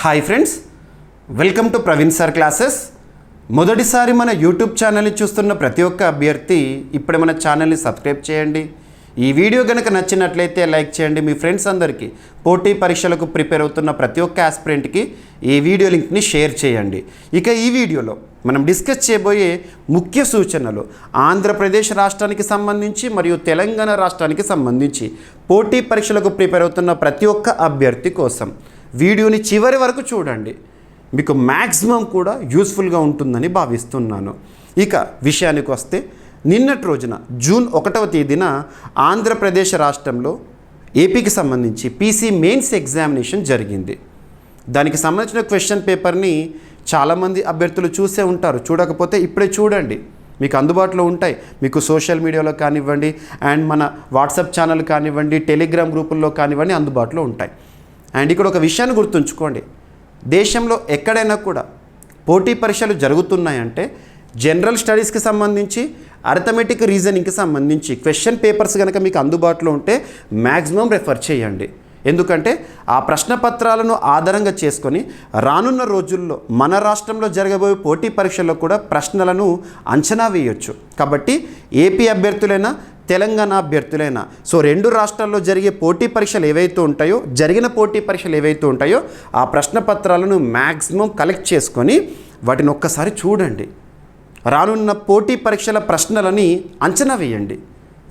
Hi friends, welcome to Praveen sir classes. మొదటిసారి మన YouTube ఛానల్ని చూస్తున్న ప్రతి ఒక్క అభ్యర్థి ఇప్పుడే మన ఛానల్ని సబ్స్క్రైబ్ చేయండి. ఈ వీడియో కనుక నచ్చినట్లయితే లైక్ చేయండి. మీ ఫ్రెండ్స్ అందరికీ పోటీ పరీక్షలకు ప్రిపేర్ అవుతున్న ప్రతి ఒక్క ఆస్పిరెంట్కి ఈ వీడియో లింక్ని షేర్ చేయండి. ఇక ఈ వీడియోలో మనం డిస్కస్ చేయబోయే ముఖ్య సూచనలు ఆంధ్రప్రదేశ్ రాష్ట్రానికి సంబంధించి మరియు తెలంగాణ రాష్ట్రానికి సంబంధించి పోటీ పరీక్షలకు ప్రిపేర్ అవుతున్న ప్రతి ఒక్క అభ్యర్థి కోసం వీడియోని చివరి వరకు చూడండి. మీకు మ్యాక్సిమం కూడా యూస్ఫుల్గా ఉంటుందని భావిస్తున్నాను. ఇక విషయానికి వస్తే, నిన్నటి రోజున జూన్ 1వ తేదీన ఆంధ్రప్రదేశ్ రాష్ట్రంలో ఏపీకి సంబంధించి పీసీ మెయిన్స్ ఎగ్జామినేషన్ జరిగింది. దానికి సంబంధించిన క్వశ్చన్ పేపర్ని చాలామంది అభ్యర్థులు చూసే ఉంటారు. చూడకపోతే ఇప్పుడే చూడండి, మీకు అందుబాటులో ఉంటాయి. మీకు సోషల్ మీడియాలో కానివ్వండి, అండ్ మన వాట్సాప్ ఛానల్ కానివ్వండి, టెలిగ్రామ్ గ్రూపుల్లో కానివ్వండి, అందుబాటులో ఉంటాయి. అండ్ ఇక్కడ ఒక విషయాన్ని గుర్తుంచుకోండి, దేశంలో ఎక్కడైనా కూడా పోటీ పరీక్షలు జరుగుతున్నాయంటే జనరల్ స్టడీస్కి సంబంధించి, అర్థమెటిక్ రీజనింగ్కి సంబంధించి క్వశ్చన్ పేపర్స్ కనుక మీకు అందుబాటులో ఉంటే మ్యాక్సిమం రెఫర్ చేయండి. ఎందుకంటే ఆ ప్రశ్నపత్రాలను ఆధారంగా చేసుకొని రానున్న రోజుల్లో మన రాష్ట్రంలో జరగబోయే పోటీ పరీక్షల్లో కూడా ప్రశ్నలను అంచనా వేయొచ్చు. కాబట్టి ఏపీ అభ్యర్థులైనా తెలంగాణ అభ్యర్థులైనా, సో రెండు రాష్ట్రాల్లో జరిగే పోటీ పరీక్షలు ఏవైతే ఉంటాయో, జరిగిన పోటీ పరీక్షలు ఏవైతే ఉంటాయో ఆ ప్రశ్నపత్రాలను మ్యాక్సిమం కలెక్ట్ చేసుకొని వాటిని ఒక్కసారి చూడండి. రానున్న పోటీ పరీక్షల ప్రశ్నలని అంచనా వేయండి.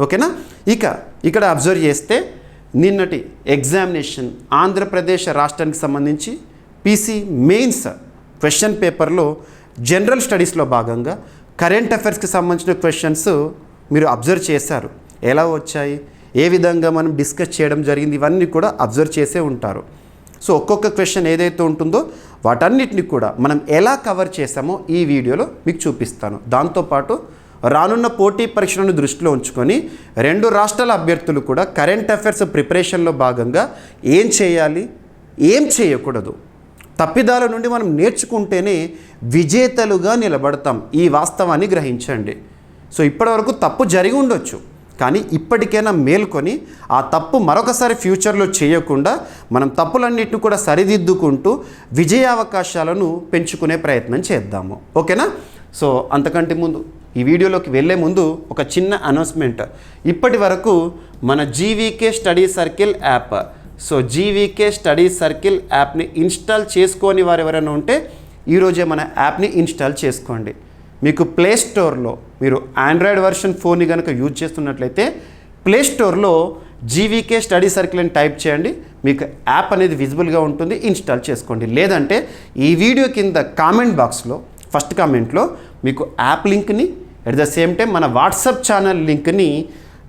ఓకేనా? ఇక ఇక్కడ అబ్జర్వ్ చేస్తే, నిన్నటి ఎగ్జామినేషన్ ఆంధ్రప్రదేశ్ రాష్ట్రానికి సంబంధించి పీసీ మెయిన్స్ క్వశ్చన్ పేపర్లో జనరల్ స్టడీస్లో భాగంగా కరెంట్ అఫైర్స్కి సంబంధించిన క్వశ్చన్స్ మీరు అబ్జర్వ్ చేశారు. ఎలా వచ్చాయి, ఏ విధంగా మనం డిస్కస్ చేయడం జరిగింది, ఇవన్నీ కూడా అబ్జర్వ్ చేసే ఉంటారు. సో ఒక్కొక్క క్వశ్చన్ ఏదైతే ఉంటుందో వాటన్నిటిని కూడా మనం ఎలా కవర్ చేసామో ఈ వీడియోలో మీకు చూపిస్తాను. దాంతోపాటు రానున్న పోటీ పరీక్షలను దృష్టిలో ఉంచుకొని రెండు రాష్ట్రాల అభ్యర్థులు కూడా కరెంట్ అఫైర్స్ ప్రిపరేషన్లో భాగంగా ఏం చేయాలి, ఏం చేయకూడదు, తప్పిదాల నుండి మనం నేర్చుకుంటేనే విజేతలుగా నిలబడతాం. ఈ వాస్తవాన్ని గ్రహించండి. సో ఇప్పటివరకు తప్పు జరిగి ఉండొచ్చు, కానీ ఇప్పటికైనా మేల్కొని ఆ తప్పు మరొకసారి ఫ్యూచర్లో చేయకుండా మనం తప్పులన్నిటిని కూడా సరిదిద్దుకుంటూ విజయావకాశాలను పెంచుకునే ప్రయత్నం చేద్దాము. ఓకేనా? సో అంతకంటే ముందు, ఈ వీడియోలోకి వెళ్ళే ముందు ఒక చిన్న అనౌన్స్మెంట్. ఇప్పటి వరకు మన GVK study circle app, so GVK study circle యాప్ని ఇన్స్టాల్ చేసుకోని వారు ఎవరైనా ఉంటే ఈరోజే మన యాప్ని ఇన్స్టాల్ చేసుకోండి. మీకు ప్లే స్టోర్లో, మీరు ఆండ్రాయిడ్ వర్షన్ ఫోన్ని కనుక యూజ్ చేస్తున్నట్లయితే ప్లే స్టోర్లో జీవీకే స్టడీ సర్కిల్ అని టైప్ చేయండి. మీకు యాప్ అనేది విజిబుల్గా ఉంటుంది, ఇన్స్టాల్ చేసుకోండి. లేదంటే ఈ వీడియో కింద కామెంట్ బాక్స్లో ఫస్ట్ కామెంట్లో మీకు యాప్ లింక్ని, అట్ ద సేమ్ టైం మన వాట్సాప్ ఛానల్ లింక్ని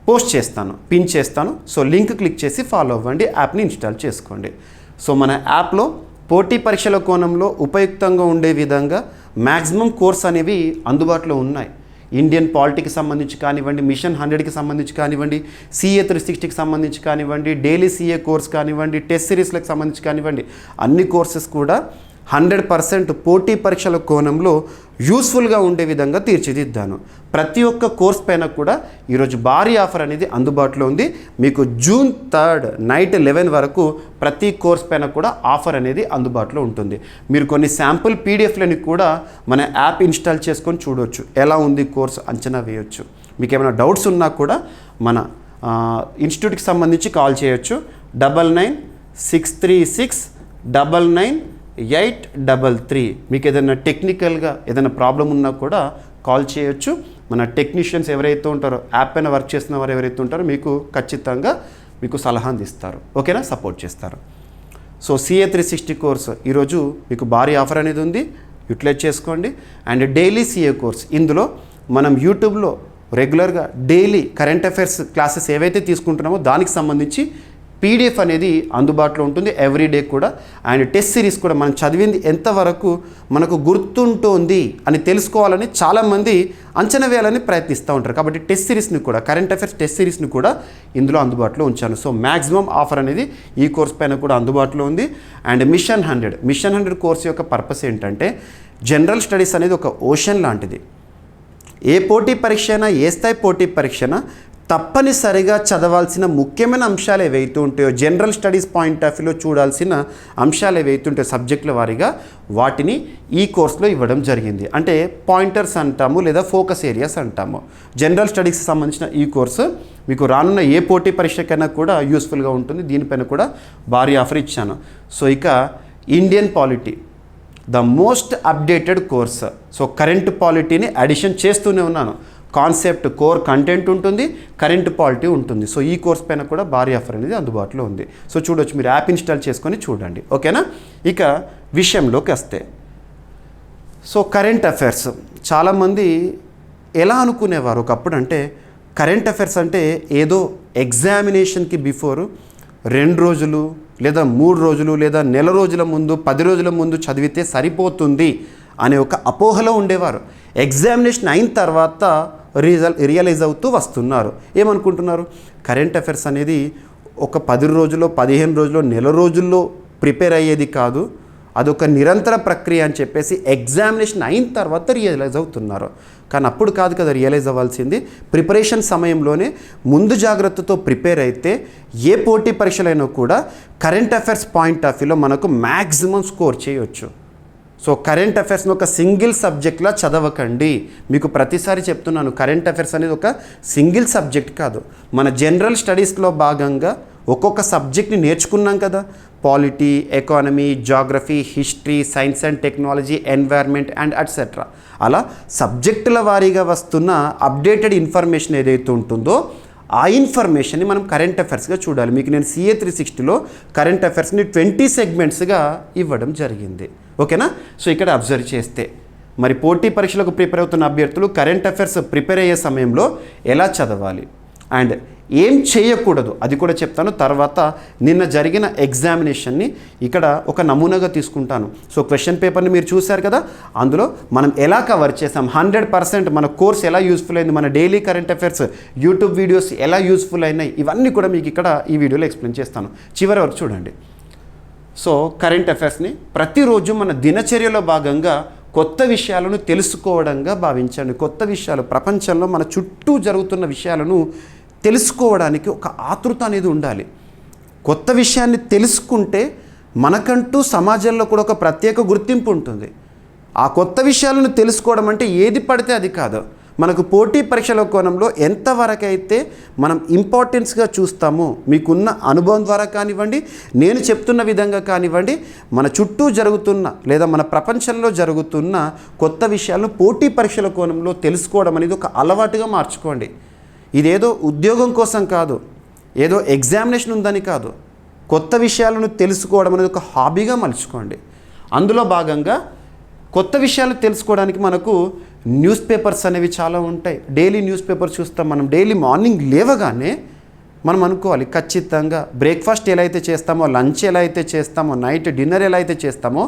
పోస్ట్ చేస్తాను, పిన్ చేస్తాను. సో లింక్ క్లిక్ చేసి ఫాలో అవ్వండి, యాప్ని ఇన్స్టాల్ చేసుకోండి. సో మన యాప్లో పోటీ పరీక్షల కోణంలో ఉపయుక్తంగా ఉండే విధంగా మ్యాక్సిమం కోర్స్ అనేవి అందుబాటులో ఉన్నాయి. ఇండియన్ పాలిటీకి సంబంధించి కానివ్వండి, మిషన్ 100కి సంబంధించి కానివ్వండి, CA 360కి సంబంధించి కానివ్వండి, డైలీ CA కోర్స్ కానివ్వండి, టెస్ట్ సిరీస్లకు సంబంధించి కానివ్వండి, అన్ని కోర్సెస్ కూడా 100% పోటీ పరీక్షల కోణంలో యూస్ఫుల్గా ఉండే విధంగా తీర్చిదిద్దాను. ప్రతి ఒక్క కోర్స్ పైన కూడా ఈరోజు భారీ ఆఫర్ అనేది అందుబాటులో ఉంది. మీకు జూన్ 3 నైట్ 11 వరకు ప్రతి కోర్స్ పైన కూడా ఆఫర్ అనేది అందుబాటులో ఉంటుంది. మీరు కొన్ని శాంపుల్ PDFలని కూడా మన యాప్ ఇన్స్టాల్ చేసుకొని చూడవచ్చు, ఎలా ఉంది కోర్స్ అంచనా వేయవచ్చు. మీకు ఏమైనా డౌట్స్ ఉన్నా కూడా మన ఇన్స్టిట్యూట్కి సంబంధించి కాల్ చేయొచ్చు. 9963699833. మీకు ఏదైనా టెక్నికల్గా ఏదైనా ప్రాబ్లం ఉన్నా కూడా కాల్ చేయొచ్చు. మన టెక్నీషియన్స్ ఎవరైతే ఉంటారో, యాప్ పైన వర్క్ చేస్తున్న వారు ఎవరైతే ఉంటారో మీకు ఖచ్చితంగా మీకు సలహా అందిస్తారు. ఓకేనా? సపోర్ట్ చేస్తారు. సో CA 360 కోర్స్ ఈరోజు మీకు భారీ ఆఫర్ అనేది ఉంది, యూటిలైజ్ చేసుకోండి. అండ్ డైలీ CA కోర్స్, ఇందులో మనం యూట్యూబ్లో రెగ్యులర్గా డైలీ కరెంట్ అఫైర్స్ క్లాసెస్ ఏవైతే తీసుకుంటున్నామో దానికి సంబంధించి PDF అనేది అందుబాటులో ఉంటుంది ఎవ్రీడే కూడా. అండ్ టెస్ట్ సిరీస్ కూడా మనం చదివింది ఎంతవరకు మనకు గుర్తుంటుంది అని తెలుసుకోవాలని చాలామంది అంచనా వేయాలని ప్రయత్నిస్తూ ఉంటారు. కాబట్టి టెస్ట్ సిరీస్ని కూడా, కరెంట్ అఫైర్స్ టెస్ట్ సిరీస్ని కూడా ఇందులో అందుబాటులో ఉంచాను. సో మ్యాక్సిమం ఆఫర్ అనేది ఈ కోర్స్ పైన కూడా అందుబాటులో ఉంది. అండ్ మిషన్ 100 కోర్స్ యొక్క పర్పస్ ఏంటంటే, జనరల్ స్టడీస్ అనేది ఒక ఓషన్ లాంటిది. ఏ పోటీ పరీక్ష అయినా, ఏ స్థాయి పోటీ పరీక్ష అయినా తప్పనిసరిగా చదవాల్సిన ముఖ్యమైన అంశాలు ఏవైతే ఉంటాయో, జనరల్ స్టడీస్ పాయింట్ ఆఫ్ వ్యూలో చూడాల్సిన అంశాలు ఏవైతే ఉంటాయో సబ్జెక్టుల వారీగా వాటిని ఈ కోర్సులో ఇవ్వడం జరిగింది. అంటే పాయింటర్స్ అంటాము లేదా ఫోకస్ ఏరియాస్ అంటాము. జనరల్ స్టడీస్కి సంబంధించిన ఈ కోర్సు మీకు రానున్న ఏ పోటీ పరీక్షకైనా కూడా యూస్ఫుల్గా ఉంటుంది. దీనిపైన కూడా భారీ ఆఫర్ ఇచ్చాను. సో ఇక Indian polity the most updated course. So current పాలిటీని అడిషన్ చేస్తూనే ఉన్నాను. కాన్సెప్ట్, కోర్ కంటెంట్ ఉంటుంది, కరెంట్ పాలిటీ ఉంటుంది. సో ఈ కోర్స్ పైన కూడా భారీ ఆఫర్ అనేది అందుబాటులో ఉంది. సో చూడొచ్చు, మీరు యాప్ ఇన్స్టాల్ చేసుకొని చూడండి. ఓకేనా? ఇక విషయంలోకి వస్తే, సో కరెంట్ అఫైర్స్ చాలామంది ఎలా అనుకునేవారు ఒకప్పుడు అంటే, కరెంట్ అఫైర్స్ అంటే ఏదో ఎగ్జామినేషన్కి బిఫోర్ 2 రోజులు లేదా 3 రోజులు లేదా నెల రోజుల ముందు 10 రోజుల ముందు చదివితే సరిపోతుంది అనే ఒక అపోహలో ఉండేవారు. ఎగ్జామినేషన్ అయిన తర్వాత రియలైజ్ అవుతూ వస్తున్నారు. ఏమనుకుంటున్నారు, కరెంట్ అఫైర్స్ అనేది ఒక 10 రోజుల్లో 15 రోజుల్లో నెల రోజుల్లో ప్రిపేర్ అయ్యేది కాదు, అదొక నిరంతర ప్రక్రియ అని చెప్పేసి ఎగ్జామినేషన్ అయిన తర్వాత రియలైజ్ అవుతున్నారు. కానీ అప్పుడు కాదు కదా రియలైజ్ అవ్వాల్సింది. ప్రిపరేషన్ సమయంలోనే ముందు జాగ్రత్తతో ప్రిపేర్ అయితే ఏ పోటీ పరీక్షలైనా కూడా కరెంట్ అఫైర్స్ పాయింట్ ఆఫ్ వ్యూలో మనకు మ్యాక్సిమం స్కోర్ చేయొచ్చు. సో కరెంట్ అఫైర్స్ని ఒక సింగిల్ సబ్జెక్ట్లా చదవకండి. మీకు ప్రతిసారి చెప్తున్నాను, కరెంట్ అఫైర్స్ అనేది ఒక సింగిల్ సబ్జెక్ట్ కాదు. మన జనరల్ స్టడీస్లో భాగంగా ఒక్కొక్క సబ్జెక్ట్ని నేర్చుకున్నాం కదా. Polity, economy, geography, history, science and technology, environment and etcetera. అలా సబ్జెక్టుల వారీగా వస్తున్న అప్డేటెడ్ ఇన్ఫర్మేషన్ ఏదైతే ఉంటుందో ఆ ఇన్ఫర్మేషన్ని మనం కరెంట్ అఫైర్స్గా చూడాలి. మీకు నేను CA 360లో కరెంట్ అఫైర్స్ని 20 సెగ్మెంట్స్గా ఇవ్వడం జరిగింది. ఓకేనా? సో ఇక్కడ అబ్జర్వ్ చేస్తే మరి పోటీ పరీక్షలకు ప్రిపేర్ అవుతున్న అభ్యర్థులు కరెంట్ అఫైర్స్ ప్రిపేర్ అయ్యే సమయంలో ఎలా చదవాలి అండ్ ఏం చేయకూడదు అది కూడా చెప్తాను. తర్వాత నిన్న జరిగిన ఎగ్జామినేషన్ని ఇక్కడ ఒక నమూనాగా తీసుకుంటాను. సో క్వశ్చన్ పేపర్ని మీరు చూశారు కదా, అందులో మనం ఎలా కవర్ చేసాం, 100% మన కోర్స్ ఎలా యూస్ఫుల్ అయింది, మన daily current affairs YouTube videos ఎలా యూస్ఫుల్ అయినాయి, ఇవన్నీ కూడా మీకు ఇక్కడ ఈ వీడియోలో ఎక్స్ప్లెయిన్ చేస్తాను. చివరి వరకు చూడండి. సో కరెంట్ అఫైర్స్ని ప్రతిరోజు మన దినచర్యలో భాగంగా కొత్త విషయాలను తెలుసుకోవడంగా భావించండి. కొత్త విషయాలు, ప్రపంచంలో మన చుట్టూ జరుగుతున్న విషయాలను తెలుసుకోవడానికి ఒక ఆతృత అనేది ఉండాలి. కొత్త విషయాన్ని తెలుసుకుంటే మనకంటూ సమాజంలో కూడా ఒక ప్రత్యేక గుర్తింపు ఉంటుంది. ఆ కొత్త విషయాలను తెలుసుకోవడం అంటే ఏది పడితే అది కాదు. మనకు పోటీ పరీక్షల కోణంలో ఎంతవరకైతే మనం ఇంపార్టెన్స్గా చూస్తామో, మీకున్న అనుభవం ద్వారా కానివ్వండి, నేను చెప్తున్న విధంగా కానివ్వండి, మన చుట్టూ జరుగుతున్న లేదా మన ప్రపంచంలో జరుగుతున్న కొత్త విషయాలను పోటీ పరీక్షల కోణంలో తెలుసుకోవడం అనేది ఒక అలవాటుగా మార్చుకోండి. ఇదేదో ఉద్యోగం కోసం కాదు, ఏదో ఎగ్జామినేషన్ ఉందని కాదు, కొత్త విషయాలను తెలుసుకోవడం అనేది ఒక హాబీగా మలుచుకోండి. అందులో భాగంగా కొత్త విషయాలు తెలుసుకోవడానికి మనకు న్యూస్ పేపర్స్ అనేవి చాలా ఉంటాయి. డైలీ న్యూస్ పేపర్ చూస్తాం మనం. డైలీ మార్నింగ్ లేవగానే మనం అనుకోవాలి, ఖచ్చితంగా బ్రేక్ఫాస్ట్ ఎలా అయితే చేస్తామో, లంచ్ ఎలా అయితే చేస్తామో, నైట్ డిన్నర్ ఎలా అయితే చేస్తామో,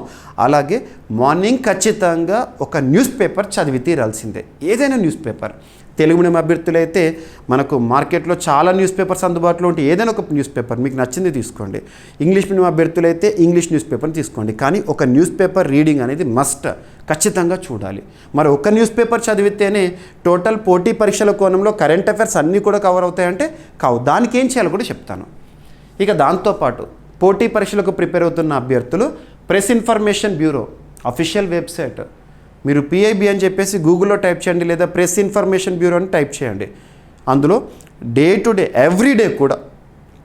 అలాగే మార్నింగ్ ఖచ్చితంగా ఒక న్యూస్ పేపర్ చదివి తీరాల్సిందే. ఏదైనా న్యూస్ పేపర్. తెలుగు మీడియం అభ్యర్థులైతే మనకు మార్కెట్లో చాలా న్యూస్ పేపర్స్ అందుబాటులో ఉంటే ఏదైనా ఒక న్యూస్ పేపర్ మీకు నచ్చింది తీసుకోండి. ఇంగ్లీష్ మీడియం అభ్యర్థులైతే ఇంగ్లీష్ న్యూస్ పేపర్ని తీసుకోండి. కానీ ఒక న్యూస్ పేపర్ రీడింగ్ అనేది మస్ట్, ఖచ్చితంగా చూడాలి. మరి ఒక న్యూస్ పేపర్ చదివితేనే టోటల్ పోటీ పరీక్షల కోణంలో కరెంట్ అఫైర్స్ అన్నీ కూడా కవర్ అవుతాయంటే కావు. దానికి ఏం చేయాలో కూడా చెప్తాను. ఇక దాంతోపాటు పోటీ పరీక్షలకు ప్రిపేర్ అవుతున్న అభ్యర్థులు press information bureau official website, మీరు PIB అని చెప్పేసి గూగుల్లో టైప్ చేయండి, లేదా ప్రెస్ ఇన్ఫర్మేషన్ బ్యూరో అని టైప్ చేయండి. అందులో డే టు డే ఎవ్రీడే కూడా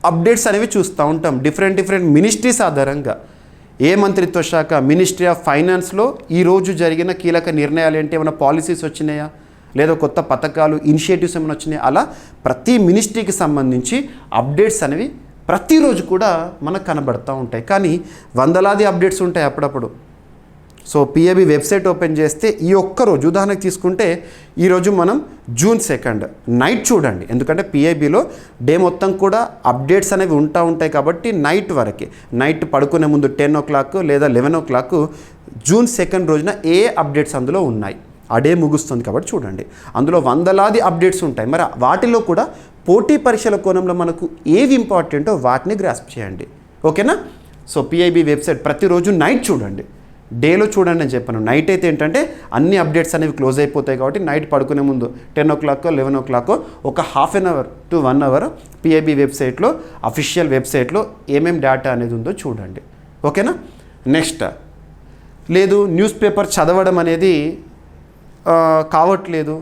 అప్డేట్స్ అనేవి చూస్తూ ఉంటాం. డిఫరెంట్ మినిస్ట్రీస్ ఆధారంగా ఏ మంత్రిత్వ శాఖ, మినిస్ట్రీ ఆఫ్ ఫైనాన్స్లో ఈరోజు జరిగిన కీలక నిర్ణయాలు ఏంటి, ఏమైనా పాలసీస్ వచ్చినాయా, లేదా కొత్త పథకాలు, ఇనిషియేటివ్స్ ఏమైనా వచ్చినాయా, అలా ప్రతి మినిస్ట్రీకి సంబంధించి అప్డేట్స్ అనేవి ప్రతిరోజు కూడా మనకు కనబడుతూ ఉంటాయి. కానీ వందలాది అప్డేట్స్ ఉంటాయి అప్పుడప్పుడు. సో PIB వెబ్సైట్ ఓపెన్ చేస్తే ఈ ఒక్కరోజు ఉదాహరణకు తీసుకుంటే ఈరోజు మనం June 2 నైట్ చూడండి. ఎందుకంటే PIBలో డే మొత్తం కూడా అప్డేట్స్ అనేవి ఉంటాయి కాబట్టి నైట్ వరకే, నైట్ పడుకునే ముందు 10 o'clock లేదా 11 o'clock June 2 రోజున ఏ అప్డేట్స్ అందులో ఉన్నాయి, ఆ డే ముగుస్తుంది కాబట్టి చూడండి. అందులో వందలాది అప్డేట్స్ ఉంటాయి. మరి వాటిలో కూడా పోటీ పరీక్షల కోణంలో మనకు ఏవి ఇంపార్టెంటో వాటిని గ్రాస్ప్ చేయండి. ఓకేనా? సో PIB వెబ్సైట్ ప్రతిరోజు నైట్ చూడండి. డేలో చూడండి అని చెప్పాను. నైట్ అయితే ఏంటంటే అన్ని అప్డేట్స్ అనేవి క్లోజ్ అయిపోతాయి కాబట్టి నైట్ పడుకునే ముందు 10 o'clock 11 o'clock ఒక ½ an hour to 1 hour PIB వెబ్సైట్లో, అఫీషియల్ వెబ్సైట్లో ఏమేమి డేటా అనేది ఉందో చూడండి. ఓకేనా. నెక్స్ట్, లేదు న్యూస్ పేపర్ చదవడం అనేది కావట్లేదు,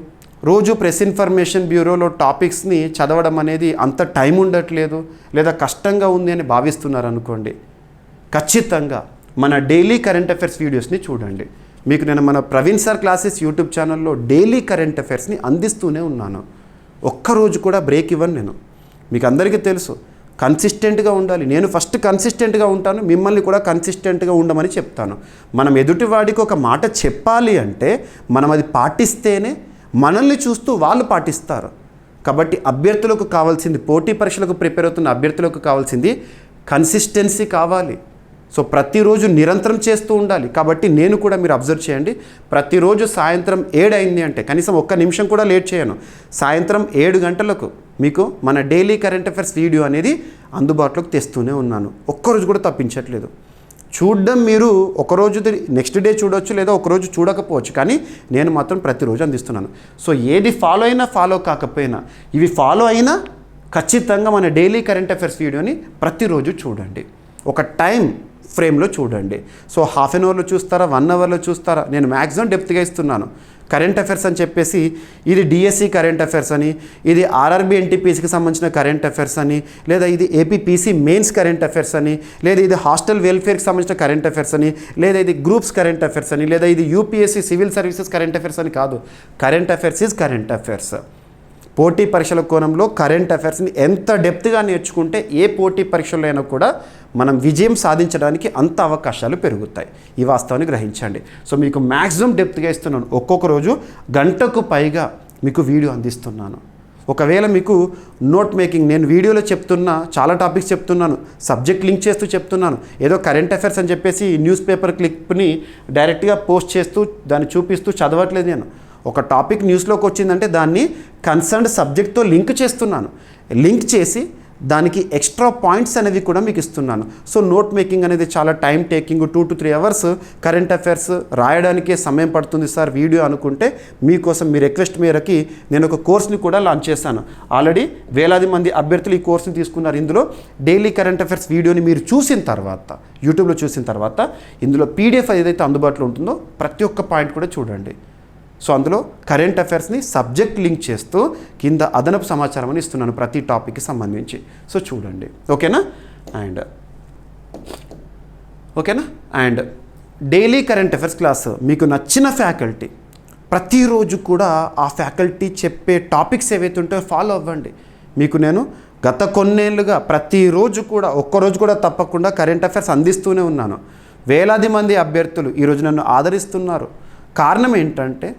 రోజు ప్రెస్ ఇన్ఫర్మేషన్ బ్యూరోలో టాపిక్స్ని చదవడం అనేది అంత టైం ఉండట్లేదు, లేదా కష్టంగా ఉంది అని భావిస్తున్నారు అనుకోండి, ఖచ్చితంగా మన డైలీ కరెంట్ అఫైర్స్ వీడియోస్ని చూడండి. మీకు నేను మన ప్రవీణ్ సార్ క్లాసెస్ యూట్యూబ్ ఛానల్లో డైలీ కరెంట్ అఫైర్స్ని అందిస్తూనే ఉన్నాను. ఒక్కరోజు కూడా బ్రేక్ ఇవ్వను నేను. మీకు అందరికీ తెలుసు, కన్సిస్టెంట్గా ఉండాలి. నేను ఫస్ట్ కన్సిస్టెంట్గా ఉంటాను, మిమ్మల్ని కూడా కన్సిస్టెంట్గా ఉండమని చెప్తాను. మనం ఎదుటివాడికి ఒక మాట చెప్పాలి అంటే మనం అది పాటిస్తేనే మనల్ని చూస్తూ వాళ్ళు పాటిస్తారు. కాబట్టి అభ్యర్థులకు కావాల్సింది, పోటీ పరీక్షలకు ప్రిపేర్ అవుతున్న అభ్యర్థులకు కావాల్సింది కన్సిస్టెన్సీ కావాలి. సో ప్రతిరోజు నిరంతరం చేస్తూ ఉండాలి. కాబట్టి నేను కూడా మీరు అబ్జర్వ్ చేయండి, ప్రతిరోజు సాయంత్రం 7 అయింది అంటే కనీసం ఒక్క నిమిషం కూడా లేట్ చేయను. సాయంత్రం 7 గంటలకు మీకు మన డైలీ కరెంట్ అఫైర్స్ వీడియో అనేది అందుబాటులోకి తెస్తూనే ఉన్నాను. ఒక్కరోజు కూడా తప్పించట్లేదు. చూడడం మీరు ఒకరోజు నెక్స్ట్ డే చూడవచ్చు, లేదా ఒకరోజు చూడకపోవచ్చు, కానీ నేను మాత్రం ప్రతిరోజు అందిస్తున్నాను. సో ఏది ఫాలో అయినా ఫాలో కాకపోయినా, ఇవి ఫాలో అయినా ఖచ్చితంగా మన డైలీ కరెంట్ అఫైర్స్ వీడియోని ప్రతిరోజు చూడండి. ఒక టైం ఫ్రేమ్లో చూడండి. సో ½ an hourలో చూస్తారా, 1 hourలో చూస్తారా, నేను మ్యాక్సిమం డెప్త్గా ఇస్తున్నాను. కరెంట్ అఫైర్స్ అని చెప్పేసి ఇది డిఎస్సి కరెంట్ అఫైర్స్ అని, ఇది ఆర్ఆర్బి ఎన్టీపీసీకి సంబంధించిన కరెంట్ అఫైర్స్ అని, లేదా ఇది ఏపీపీసీ మెయిన్స్ కరెంట్ అఫైర్స్ అని, లేదా ఇది హాస్టల్ వెల్ఫేర్కి సంబంధించిన కరెంట్ అఫైర్స్ అని, లేదా ఇది గ్రూప్స్ కరెంట్ అఫైర్స్ అని, లేదా ఇది UPSC civil services current affairs అని కాదు. Current affairs is current affairs. పోటీ పరీక్షల కోణంలో కరెంట్ అఫైర్స్ని ఎంత డెప్త్గా నేర్చుకుంటే ఏ పోటీ పరీక్షల్లో అయినా కూడా మనం విజయం సాధించడానికి అంత అవకాశాలు పెరుగుతాయి. ఈ వాస్తవాన్ని గ్రహించండి. సో మీకు మ్యాక్సిమం డెప్త్గా ఇస్తున్నాను. ఒక్కొక్క రోజు గంటకు పైగా మీకు వీడియో అందిస్తున్నాను. ఒకవేళ మీకు నోట్ మేకింగ్, నేను వీడియోలో చెప్తున్నా, చాలా టాపిక్స్ చెప్తున్నాను, సబ్జెక్ట్ లింక్ చేస్తూ చెప్తున్నాను. ఏదో కరెంట్ అఫైర్స్ అని చెప్పేసి న్యూస్ పేపర్ క్లిప్ని డైరెక్ట్గా పోస్ట్ చేస్తూ దాన్ని చూపిస్తూ చదవట్లేదు. నేను ఒక టాపిక్ న్యూస్లోకి వచ్చిందంటే దాన్ని కన్సర్న్డ్ సబ్జెక్ట్తో లింక్ చేస్తున్నాను. లింక్ చేసి దానికి ఎక్స్ట్రా పాయింట్స్ అనేవి కూడా మీకు ఇస్తున్నాను. సో నోట్ మేకింగ్ అనేది చాలా time taking, 2 to 3 hours current affairs రాయడానికే సమయం పడుతుంది సార్ వీడియో అనుకుంటే, మీకోసం మీ రిక్వెస్ట్ మేరకి నేను ఒక కోర్స్ని కూడా లాంచ్ చేశాను. ఆల్రెడీ వేలాది మంది అభ్యర్థులు ఈ కోర్స్ని తీసుకున్నారు. ఇందులో డైలీ కరెంట్ అఫైర్స్ వీడియోని మీరు చూసిన తర్వాత, యూట్యూబ్లో చూసిన తర్వాత, ఇందులో పీడిఎఫ్ ఏదైతే అందుబాటులో ఉంటుందో ప్రతి ఒక్క పాయింట్ కూడా చూడండి. సో అందులో కరెంట్ అఫైర్స్ని సబ్జెక్ట్ లింక్ చేస్తూ కింద అదనపు సమాచారం అని ఇస్తున్నాను ప్రతి టాపిక్కి సంబంధించి. సో చూడండి. ఓకేనా. And daily current affairs class మీకు నచ్చిన ఫ్యాకల్టీ, ప్రతిరోజు కూడా ఆ ఫ్యాకల్టీ చెప్పే టాపిక్స్ ఏవైతే ఉంటాయో ఫాలో అవ్వండి. మీకు నేను గత కొన్నేళ్ళుగా ప్రతిరోజు కూడా, ఒక్కరోజు కూడా తప్పకుండా కరెంట్ అఫైర్స్ అందిస్తూనే ఉన్నాను. వేలాది మంది అభ్యర్థులు ఈరోజు నన్ను ఆదరిస్తున్నారు. కారణం ఏంటంటే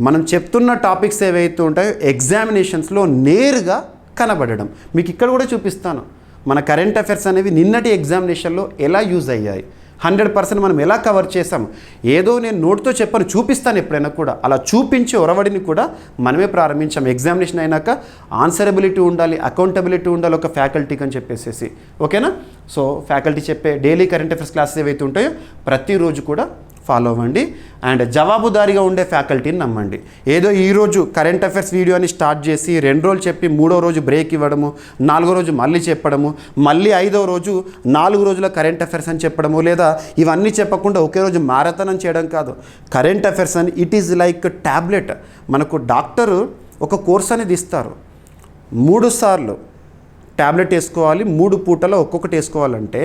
మనం చెప్తున్న టాపిక్స్ ఏవైతే ఉంటాయో ఎగ్జామినేషన్స్లో నేరుగా కనబడడం. మీకు ఇక్కడ కూడా చూపిస్తాను మన కరెంట్ అఫైర్స్ అనేవి నిన్నటి ఎగ్జామినేషన్లో ఎలా యూజ్ అయ్యాయి, 100% మనం ఎలా కవర్ చేసాము. ఏదో నేను నోట్తో చెప్పను, చూపిస్తాను ఎప్పుడైనా కూడా. అలా చూపించే ఒరవడిని కూడా మనమే ప్రారంభించాము. ఎగ్జామినేషన్ అయినాక ఆన్సరబిలిటీ ఉండాలి, అకౌంటబిలిటీ ఉండాలి ఒక ఫ్యాకల్టీకి అని చెప్పేసి. ఓకేనా. సో ఫ్యాకల్టీ చెప్పే డైలీ కరెంట్ అఫైర్స్ క్లాసెస్ ఏవైతే ఉంటాయో ప్రతిరోజు కూడా ఫాలో అవ్వండి. అండ్ జవాబుదారీగా ఉండే ఫ్యాకల్టీని నమ్మండి. ఏదో ఈరోజు కరెంట్ అఫైర్స్ వీడియోని స్టార్ట్ చేసి 2 రోజులు చెప్పి 3వ రోజు బ్రేక్ ఇవ్వడము, 4వ రోజు మళ్ళీ చెప్పడము, మళ్ళీ 5వ రోజు 4 రోజుల కరెంట్ అఫైర్స్ అని చెప్పడము, లేదా ఇవన్నీ చెప్పకుండా ఒకే రోజు మారథాన్ చేయడం కాదు. కరెంట్ అఫైర్స్ అని ఇట్ ఈజ్ లైక్ ట్యాబ్లెట్. మనకు డాక్టరు ఒక కోర్స్ అనేది ఇస్తారు. 3 సార్లు ట్యాబ్లెట్ వేసుకోవాలి, 3 పూటలో ఒక్కొక్కటి వేసుకోవాలంటే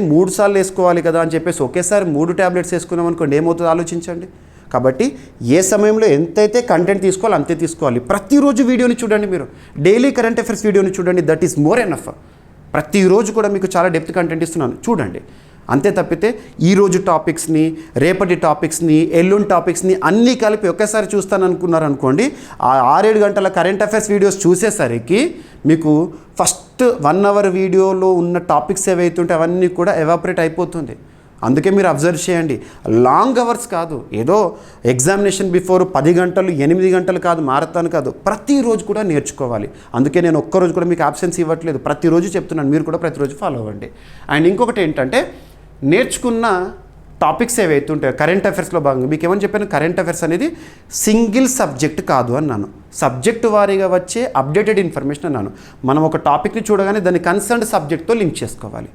3 సార్లు వేసుకోవాలి కదా అని చెప్పేసి ఒకేసారి 3 ట్యాబ్లెట్స్ వేసుకున్నాం అనుకోండి, ఏమవుతుందో ఆలోచించండి. కాబట్టి ఏ సమయంలో ఎంతైతే కంటెంట్ తీసుకోవాలో అంతే తీసుకోవాలి. ప్రతిరోజు వీడియోని చూడండి, మీరు డైలీ కరెంట్ అఫైర్స్ వీడియోని చూడండి, దట్ ఈస్ మోర్ ఎనఫ్. ప్రతిరోజు కూడా మీకు చాలా డెప్త్ కంటెంట్ ఇస్తున్నాను, చూడండి. అంతే తప్పితే ఈరోజు టాపిక్స్ని, రేపటి టాపిక్స్ని, ఎల్లుండి టాపిక్స్ని అన్నీ కలిపి ఒకేసారి చూస్తాను అనుకున్నారనుకోండి, ఆ 6-7 గంటల కరెంట్ అఫైర్స్ వీడియోస్ చూసేసరికి మీకు ఫస్ట్ 1 hour వీడియోలో ఉన్న టాపిక్స్ ఏవైతే ఉంటే అవన్నీ కూడా ఎవాపరేట్ అయిపోతుంది. అందుకే మీరు అబ్జర్వ్ చేయండి, లాంగ్ అవర్స్ కాదు, ఏదో ఎగ్జామినేషన్ బిఫోర్ 10 గంటలు 8 గంటలు కాదు, మారథాన్ కాదు, ప్రతిరోజు కూడా నేర్చుకోవాలి. అందుకే నేను ఒక్కరోజు కూడా మీకు ఆబ్సెన్స్ ఇవ్వట్లేదు, ప్రతిరోజు చెప్తున్నాను. మీరు కూడా ప్రతిరోజు ఫాలో అవ్వండి. అండ్ ఇంకొకటి ఏంటంటే, నేర్చుకున్న టాపిక్స్ ఏవైతే ఉంటాయో కరెంట్ అఫైర్స్లో భాగంగా మీకు ఏమని చెప్పాను, కరెంట్ అఫైర్స్ అనేది సింగిల్ సబ్జెక్ట్ కాదు అన్నాను, సబ్జెక్టు వారీగా వచ్చే అప్డేటెడ్ ఇన్ఫర్మేషన్ అన్నాను. మనం ఒక టాపిక్ని చూడగానే దాన్ని కన్సర్న్డ్ సబ్జెక్ట్తో లింక్ చేసుకోవాలి.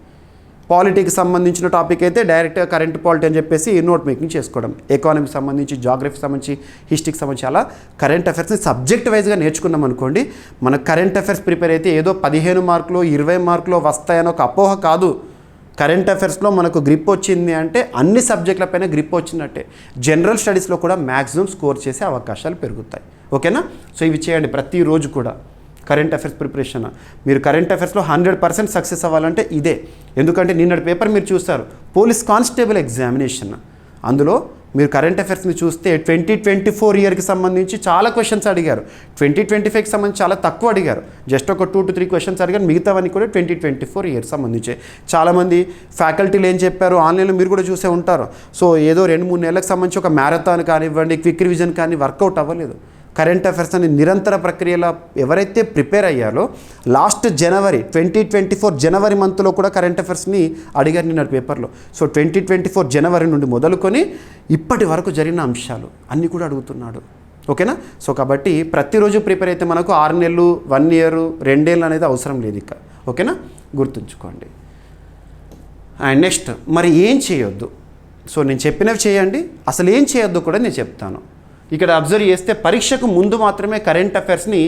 పాలిటీకి సంబంధించిన టాపిక్ అయితే డైరెక్ట్గా కరెంట్ పాలిటీ అని చెప్పేసి నోట్ మేకింగ్ చేసుకోవడం, ఎకానమీకి సంబంధించి, జాగ్రఫీకి సంబంధించి, హిస్టరీకి సంబంధించి అలా కరెంట్ అఫైర్స్ని సబ్జెక్ట్ వైజ్గా నేర్చుకున్నాం అనుకోండి, మన కరెంట్ అఫైర్స్ ప్రిపేర్ అయితే ఏదో 15 మార్కులు 20 మార్కులు వస్తాయని ఒక అపోహ కాదు. కరెంట్ అఫైర్స్లో మనకు గ్రిప్ వచ్చింది అంటే అన్ని సబ్జెక్టులపైన గ్రిప్ వచ్చినట్టే. జనరల్ స్టడీస్లో కూడా మ్యాక్సిమం స్కోర్ చేసే అవకాశాలు పెరుగుతాయి. ఓకేనా? సో ఇవి చేయండి ప్రతిరోజు కూడా. కరెంట్ అఫైర్స్ ప్రిపరేషన్ మీరు కరెంట్ అఫైర్స్లో 100% సక్సెస్ అవ్వాలంటే ఇదే. ఎందుకంటే నిన్నటి పేపర్ మీరు చూస్తారు, పోలీస్ కానిస్టేబుల్ ఎగ్జామినేషన్. అందులో మీరు కరెంట్ అఫైర్స్ని చూస్తే 2024 ఇయర్కి సంబంధించి చాలా క్వశ్చన్స్ అడిగారు, 2025కి సంబంధించి చాలా తక్కువ అడిగారు, జస్ట్ ఒక 2 to 3 క్వశ్చన్స్ అడిగారు, మిగతావన్నీ కూడా 2024 ఇయర్కి సంబంధించి. చాలామంది ఫ్యాకల్టీలు ఏం చెప్పారు, ఆన్లైన్లో మీరు కూడా చూసే ఉంటారు. సో ఏదో 2-3 నెలలకు సంబంధించి ఒక మ్యారథాన్ కానివ్వండి, క్విక్ రివిజన్ కానీ వర్కౌట్ అవ్వలేదు. కరెంట్ అఫైర్స్ అని నిరంతర ప్రక్రియలో ఎవరైతే ప్రిపేర్ అయ్యారో లాస్ట్ జనవరి 2024 జనవరి మంత్లో కూడా కరెంట్ అఫైర్స్ని అడిగారు నిన్న పేపర్లో. సో 2024 జనవరి నుండి మొదలుకొని ఇప్పటి వరకు జరిగిన అంశాలు అన్నీ కూడా అడుగుతున్నాడు. ఓకేనా? సో కాబట్టి ప్రతిరోజు ప్రిపేర్ అయితే మనకు 6 నెలలు 1 year 2 ఏళ్ళు అనేది అవసరం లేదు ఇక. ఓకేనా? గుర్తుంచుకోండి. అండ్ నెక్స్ట్ మరి ఏం చేయొద్దు. సో నేను చెప్పినవి చేయండి, అసలు ఏం చేయొద్దు కూడా నేను చెప్తాను. ఇక్కడ అబ్జర్వ్ చేస్తే పరీక్షకు ముందు మాత్రమే కరెంట్ అఫైర్స్ని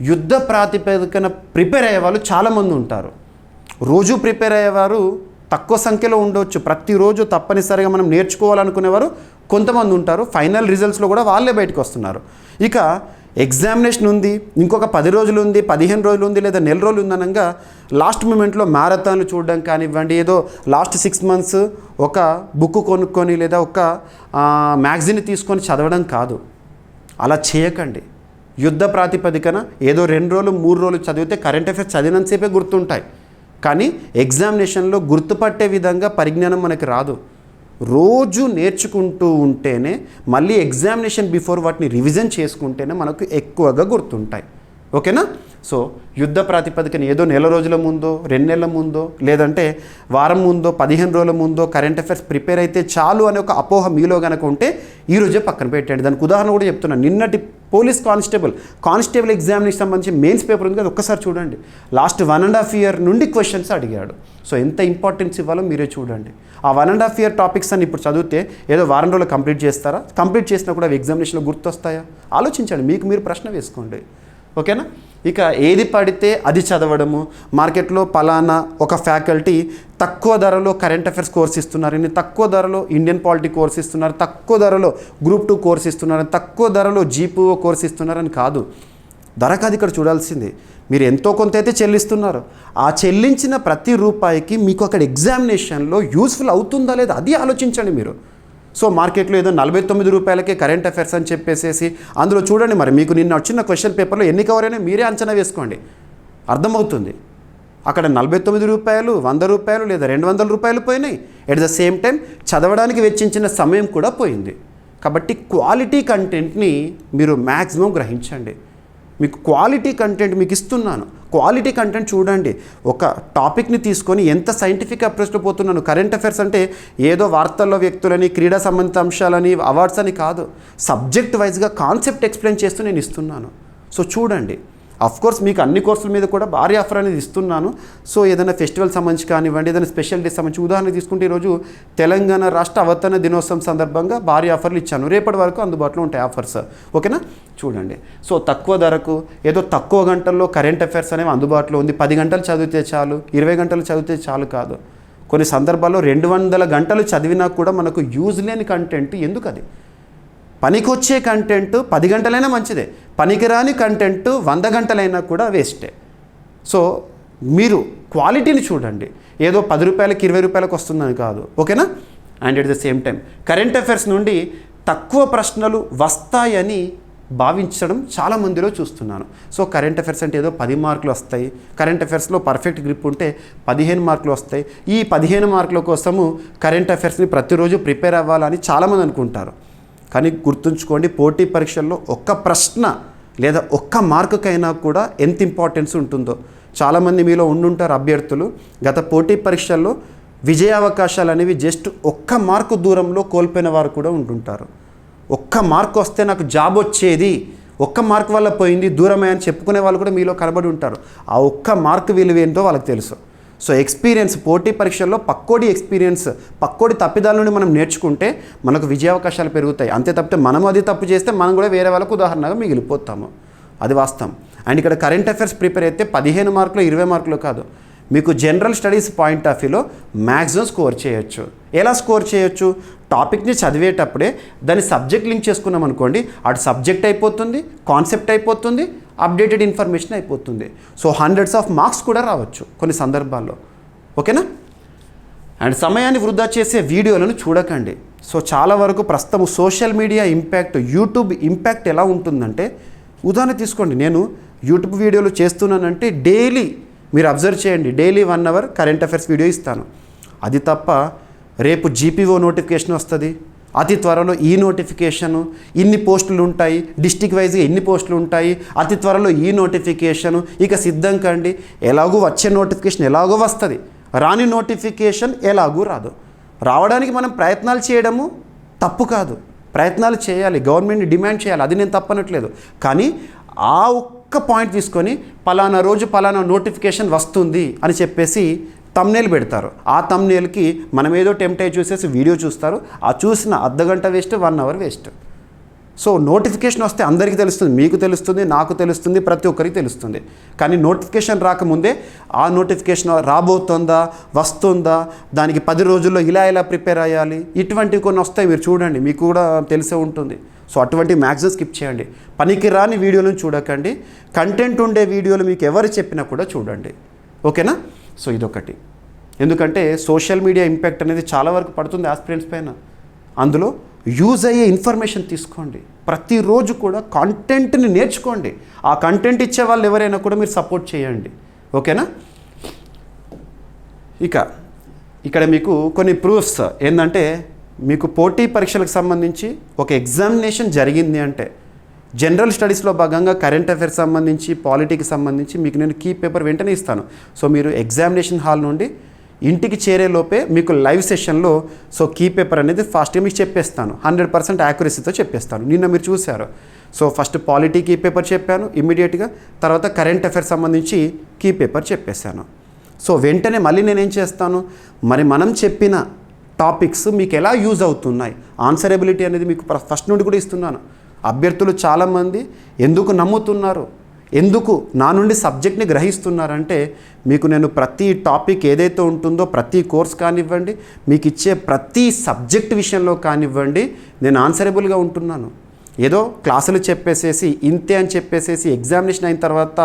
యుద్ధ ప్రాతిపదికన ప్రిపేర్ అయ్యే వాళ్ళు చాలామంది ఉంటారు. రోజు ప్రిపేర్ అయ్యేవారు తక్కువ సంఖ్యలో ఉండవచ్చు. ప్రతిరోజు తప్పనిసరిగా మనం నేర్చుకోవాలనుకునేవారు కొంతమంది ఉంటారు. ఫైనల్ రిజల్ట్స్లో కూడా వాళ్ళే బయటకు వస్తున్నారు. ఇక ఎగ్జామినేషన్ ఉంది, ఇంకొక 10 రోజులు ఉంది, 15 రోజులు ఉంది, లేదా నెల రోజులు ఉందనగా లాస్ట్ మూమెంట్లో మ్యారథాన్లు చూడడం కానివ్వండి, ఏదో లాస్ట్ 6 months ఒక బుక్ కొనుక్కొని లేదా ఒక మ్యాగజైన్ తీసుకొని చదవడం కాదు. అలా చేయకండి. యుద్ధ ప్రాతిపదికన ఏదో 2 రోజులు 3 రోజులు చదివితే కరెంట్ అఫైర్స్ చదివినంతసేపే గుర్తుంటాయి, కానీ ఎగ్జామినేషన్లో గుర్తుపట్టే విధంగా పరిజ్ఞానం మనకి రాదు. రోజు నేర్చుకుంటూ ఉంటేనే, మళ్ళీ ఎగ్జామినేషన్ బిఫోర్ వాటిని రివిజన్ చేసుకుంటేనే మనకు ఎక్కువగా గుర్తుంటాయి. ఓకేనా? సో యుద్ధ ప్రాతిపదికన ఏదో నెల రోజుల ముందో 2 నెలల ముందో లేదంటే వారం ముందో 15 రోజుల ముందో కరెంట్ అఫైర్స్ ప్రిపేర్ అయితే చాలు అనే ఒక అపోహ మీలో కనుక ఉంటే ఈరోజే పక్కన పెట్టండి. దానికి ఉదాహరణ కూడా చెప్తున్నాను. నిన్నటి పోలీస్ కానిస్టేబుల్ ఎగ్జామినేషన్ సంబంధించి మెయిన్స్ పేపర్ ఉంది కదా, ఒక్కసారి చూడండి. లాస్ట్ 1.5 year నుండి క్వశ్చన్స్ అడిగాడు. సో ఎంత ఇంపార్టెన్స్ ఇవ్వాలో మీరే చూడండి. ఆ 1.5 year టాపిక్స్ అని ఇప్పుడు చదివితే ఏదో వారం రోజులు కంప్లీట్ చేస్తారా? కంప్లీట్ చేసినా కూడా ఎగ్జామినేషన్లో గుర్తొస్తాయా? ఆలోచించండి, మీకు మీరు ప్రశ్న వేసుకోండి. ఓకేనా? ఇక ఏది పడితే అది చదవడము, మార్కెట్లో పలానా ఒక ఫ్యాకల్టీ తక్కువ ధరలో కరెంట్ అఫైర్స్ కోర్స్ ఇస్తున్నారని, తక్కువ ధరలో ఇండియన్ పాలిటీ కోర్స్ ఇస్తున్నారు, తక్కువ ధరలో Group 2 కోర్స్ ఇస్తున్నారని, తక్కువ ధరలో GPO కోర్స్ ఇస్తున్నారని కాదు. ధర కాదు ఇక్కడ చూడాల్సింది. మీరు ఎంతో కొంత అయితే చెల్లిస్తున్నారు, ఆ చెల్లించిన ప్రతి రూపాయికి మీకు అక్కడ ఎగ్జామినేషన్లో యూస్ఫుల్ అవుతుందా లేదా అది ఆలోచించండి మీరు. సో మార్కెట్లో ఏదో 49 రూపాయలకే కరెంట్ అఫైర్స్ అని చెప్పేసేసి అందులో చూడండి, మరి మీకు నిన్న వచ్చిన క్వశ్చన్ పేపర్లో ఎన్ని కవర్ అయినా మీరే అంచనా వేసుకోండి, అర్థమవుతుంది. అక్కడ 49 రూపాయలు, 100 రూపాయలు లేదా 200 రూపాయలు పోయినాయి. ఎట్ ద సేమ్ టైం చదవడానికి వెచ్చించిన సమయం కూడా పోయింది. కాబట్టి క్వాలిటీ కంటెంట్ని మీరు మ్యాక్సిమం గ్రహించండి. మీకు క్వాలిటీ కంటెంట్ మీకు ఇస్తున్నాను, క్వాలిటీ కంటెంట్ చూడండి. ఒక టాపిక్ని తీసుకొని ఎంత సైంటిఫిక్ అప్రోచ్లో పోతున్నాను. కరెంట్ అఫైర్స్ అంటే ఏదో వార్తల్లో వ్యక్తులని, క్రీడా సంబంధిత అంశాలని, అవార్డ్స్ అని కాదు, సబ్జెక్ట్ వైజ్గా కాన్సెప్ట్ ఎక్స్ప్లెయిన్ చేస్తూ నేను ఇస్తున్నాను. సో చూడండి. కోర్స్ మీకు అన్ని కోర్సుల మీద కూడా భారీ ఆఫర్ అనేది ఇస్తున్నాను. సో ఏదైనా ఫెస్టివల్ సంబంధించి కానివ్వండి, ఏదైనా స్పెషల్ డే సంబంధించి, ఉదాహరణ తీసుకుంటే ఈరోజు తెలంగాణ రాష్ట్ర అవతరణ దినోత్సవం సందర్భంగా భారీ ఆఫర్లు ఇచ్చాను. రేపటి వరకు అందుబాటులో ఉంటాయి ఆఫర్స్. ఓకేనా? చూడండి. సో తక్కువ ధరకు ఏదో తక్కువ గంటల్లో కరెంట్ అఫైర్స్ అనేవి అందుబాటులో ఉంది. 10 గంటలు చదివితే చాలు, 20 గంటలు చదివితే చాలు కాదు. కొన్ని సందర్భాల్లో 200 గంటలు చదివినా కూడా మనకు యూజ్ లేని కంటెంట్ ఎందుకు? అది పనికొచ్చే కంటెంట్ 10 గంటలైనా మంచిదే, పనికిరాని కంటెంట్ 100 గంటలైనా కూడా వేస్టే. సో మీరు క్వాలిటీని చూడండి. ఏదో 10 రూపాయలకి 20 రూపాయలకు వస్తుందని కాదు. ఓకేనా? And at the same time current affairs నుండి తక్కువ ప్రశ్నలు వస్తాయని భావించడం చాలామందిలో చూస్తున్నాను. సో కరెంట్ అఫైర్స్ అంటే ఏదో 10 మార్కులు వస్తాయి, కరెంట్ అఫైర్స్లో పర్ఫెక్ట్ గ్రిప్ ఉంటే 15 మార్కులు వస్తాయి, ఈ 15 మార్కుల కోసము కరెంట్ అఫైర్స్ని ప్రతిరోజు ప్రిపేర్ అవ్వాలని చాలామంది అనుకుంటారు. కానీ గుర్తుంచుకోండి, పోటీ పరీక్షల్లో ఒక్క ప్రశ్న లేదా ఒక్క మార్కుకైనా కూడా ఎంత ఇంపార్టెన్స్ ఉంటుందో. చాలామంది మీలో ఉండుంటారు అభ్యర్థులు, గత పోటీ పరీక్షల్లో విజయావకాశాలు అనేవి జస్ట్ ఒక్క మార్కు దూరంలో కోల్పోయిన వారు కూడా ఉంటుంటారు. ఒక్క మార్కు వస్తే నాకు జాబ్ వచ్చేది, ఒక్క మార్క్ వల్ల పోయింది, దూరమే అని చెప్పుకునే వాళ్ళు కూడా మీలో కనబడి ఉంటారు. ఆ ఒక్క మార్కు విలువ ఏంటో వాళ్ళకి తెలుసు. సో ఎక్స్పీరియన్స్, పోటీ పరీక్షల్లో పక్కోడి ఎక్స్పీరియన్స్, పక్కోడి తప్పిదాల నుండి మనం నేర్చుకుంటే మనకు విజయావకాశాలు పెరుగుతాయి. అంతే తప్పితే మనం అది తప్పు చేస్తే మనం కూడా వేరే వాళ్ళకు ఉదాహరణగా మిగిలిపోతాము. అది వాస్తవం. అండ్ ఇక్కడ కరెంట్ అఫైర్స్ ప్రిపేర్ అయితే 15 మార్కులు 20 మార్కులు కాదు, మీకు జనరల్ స్టడీస్ పాయింట్ ఆఫ్ వ్యూలో మ్యాక్సిమం స్కోర్ చేయొచ్చు. ఎలా స్కోర్ చేయొచ్చు? టాపిక్ని చదివేటప్పుడే దాన్ని సబ్జెక్ట్ లింక్ చేసుకున్నాం అనుకోండి, అటు సబ్జెక్ట్ అయిపోతుంది, కాన్సెప్ట్ అయిపోతుంది, అప్డేటెడ్ ఇన్ఫర్మేషన్ అయిపోతుంది. సో హండ్రెడ్స్ ఆఫ్ మార్క్స్ కూడా రావచ్చు కొన్ని సందర్భాల్లో. ఓకేనా? అండ్ సమయాన్ని వృధా చేసే వీడియోలను చూడకండి. సో చాలా వరకు ప్రస్తుతం social media impact, YouTube impact ఎలా ఉంటుందంటే, ఉదాహరణ తీసుకోండి, నేను యూట్యూబ్ వీడియోలు చేస్తున్నానంటే డైలీ మీరు అబ్జర్వ్ చేయండి, daily 1 hour current affairs video ఇస్తాను. అది తప్ప రేపు జీపీఓ నోటిఫికేషన్ వస్తుంది, అతి త్వరలో ఈ నోటిఫికేషను, ఇన్ని పోస్టులు ఉంటాయి, డిస్టిక్ వైజ్గా ఎన్ని పోస్టులు ఉంటాయి, అతి త్వరలో ఈ నోటిఫికేషను, ఇక సిద్ధం కండి. ఎలాగూ వచ్చే నోటిఫికేషన్ ఎలాగో వస్తుంది, రాని నోటిఫికేషన్ ఎలాగూ రాదు. రావడానికి మనం ప్రయత్నాలు చేయడము తప్పు కాదు, ప్రయత్నాలు చేయాలి, గవర్నమెంట్ని డిమాండ్ చేయాలి, అది నేను తప్పనట్లేదు. కానీ ఆ ఒక్క పాయింట్ తీసుకొని పలానా రోజు పలానా నోటిఫికేషన్ వస్తుంది అని చెప్పేసి తమ్నేల్ పెడతారు. ఆ తమ్నేల్కి మనం ఏదో టెంప్ట్ అయ్యి చూసేసి వీడియో చూస్తారు. ఆ చూసిన అర్ధగంట waste, 1 hour waste. So notification వస్తే అందరికీ తెలుస్తుంది, మీకు తెలుస్తుంది, నాకు తెలుస్తుంది, ప్రతి ఒక్కరికి తెలుస్తుంది. కానీ నోటిఫికేషన్ రాకముందే ఆ నోటిఫికేషన్ రాబోతుందా, వస్తుందా, దానికి 10 రోజుల్లో ఇలా ప్రిపేర్ అయ్యాలి, ఇటువంటివి కొన్ని వస్తాయి. మీరు చూడండి, మీకు కూడా తెలిసే ఉంటుంది. సో అటువంటి మ్యాక్సిమం స్కిప్ చేయండి. పనికి రాని వీడియోలను చూడకండి, కంటెంట్ ఉండే వీడియోలు మీకు ఎవరు చెప్పినా కూడా చూడండి. ఓకేనా? సో ఇదొకటి. ఎందుకంటే సోషల్ మీడియా ఇంపాక్ట్ అనేది చాలా వరకు పడుతుంది ఆస్పిరెంట్స్ పైన. అందులో యూజ్ అయ్యే ఇన్ఫర్మేషన్ తీసుకోండి, ప్రతిరోజు కూడా కంటెంట్ని నేర్చుకోండి. ఆ కంటెంట్ ఇచ్చే వాళ్ళు ఎవరైనా కూడా మీరు సపోర్ట్ చేయండి. ఓకేనా? ఇక్కడ మీకు కొన్ని ప్రూఫ్స్ ఏంటంటే, మీకు పోటీ పరీక్షలకు సంబంధించి ఒక ఎగ్జామినేషన్ జరిగింది అంటే, జనరల్ స్టడీస్లో భాగంగా కరెంట్ అఫైర్స్ సంబంధించి, పాలిటీకి సంబంధించి మీకు నేను కీ పేపర్ వెంటనే ఇస్తాను. సో మీరు ఎగ్జామినేషన్ హాల్ నుండి ఇంటికి చేరే లోపే మీకు లైవ్ సెషన్లో సో కీ పేపర్ అనేది ఫాస్ట్గా మీకు చెప్పేస్తాను, 100% యాక్యురసీతో చెప్పేస్తాను. నిన్న మీరు చూశారు. So first polity key paper చెప్పాను ఇమ్మీడియట్గా, తర్వాత కరెంట్ అఫైర్స్ సంబంధించి కీ పేపర్ చెప్పేశాను. సో వెంటనే మళ్ళీ నేనేం చేస్తాను, మరి మనం చెప్పిన టాపిక్స్ మీకు ఎలా యూజ్ అవుతున్నాయి, ఆన్సరబిలిటీ అనేది మీకు ఫస్ట్ నుండి కూడా ఇస్తున్నాను. అభ్యర్థులు చాలామంది ఎందుకు నమ్ముతున్నారు, ఎందుకు నా నుండి సబ్జెక్ట్ని గ్రహిస్తున్నారంటే, మీకు నేను ప్రతి టాపిక్ ఏదైతే ఉంటుందో ప్రతి కోర్స్ కానివ్వండి, మీకు ఇచ్చే ప్రతి సబ్జెక్ట్ విషయంలో కానివ్వండి, నేను ఆన్సరబుల్గా ఉంటున్నాను. ఏదో క్లాసులు చెప్పేసేసి ఇంతే అని చెప్పేసేసి ఎగ్జామినేషన్ అయిన తర్వాత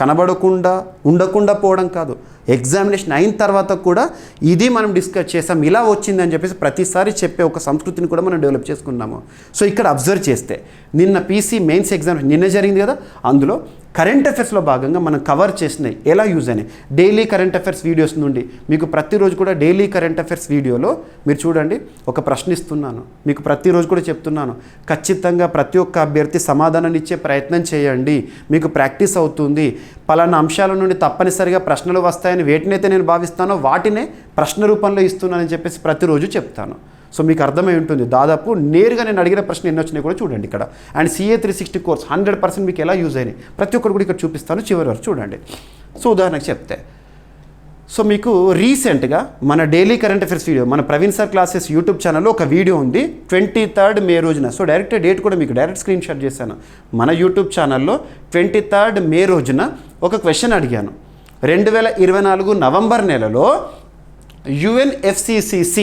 కనబడకుండా ఉండకుండా పోవడం కాదు, ఎగ్జామినేషన్ అయిన తర్వాత కూడా ఇది మనం డిస్కస్ చేసాం, ఇలా వచ్చిందని చెప్పేసి ప్రతిసారి చెప్పే ఒక సంస్కృతిని కూడా మనం డెవలప్ చేసుకున్నాము. సో ఇక్కడ అబ్జర్వ్ చేస్తే నిన్న పీసీ మెయిన్స్ ఎగ్జామ్ నిన్న జరిగింది కదా, అందులో కరెంట్ అఫైర్స్లో భాగంగా మనం కవర్ చేసినాయి ఎలా యూజ్ అయినాయి. డైలీ కరెంట్ అఫైర్స్ వీడియోస్ నుండి మీకు ప్రతిరోజు కూడా డైలీ కరెంట్ అఫైర్స్ వీడియోలో మీరు చూడండి, ఒక ప్రశ్న ఇస్తున్నాను, మీకు ప్రతిరోజు కూడా చెప్తున్నాను, ఖచ్చితంగా ప్రతి ఒక్క అభ్యర్థి సమాధానాన్ని ఇచ్చే ప్రయత్నం చేయండి, మీకు ప్రాక్టీస్ అవుతుంది. పలానా అంశాల నుండి తప్పనిసరిగా ప్రశ్నలు వస్తాయని వేటినైతే నేను భావిస్తానో వాటినే ప్రశ్న రూపంలో ఇస్తున్నానని చెప్పేసి ప్రతిరోజు చెప్తాను. సో మీకు అర్థమై ఉంటుంది, దాదాపు నేరుగా నేను అడిగిన ప్రశ్న ఎన్ని వచ్చినాయి కూడా చూడండి ఇక్కడ. అండ్ CA 360 కోర్స్ 100% మీకు ఎలా యూజ్ అయినాయి ప్రతి ఒక్కరు కూడా ఇక్కడ చూపిస్తాను, చివరి వరకు చూడండి. సో ఉదాహరణకు చెప్తే, సో మీకు రీసెంట్గా మన డైలీ కరెంట్ అఫైర్స్ వీడియో మన ప్రవీణ్ సార్ క్లాసెస్ యూట్యూబ్ ఛానల్లో ఒక వీడియో ఉంది 23rd మే రోజున. సో డైరెక్ట్ డేట్ కూడా మీకు డైరెక్ట్ స్క్రీన్ షాట్ చేశాను. మన యూట్యూబ్ ఛానల్లో 23rd మే రోజున ఒక క్వశ్చన్ అడిగాను. 2024 నవంబర్ నెలలో UNFCCC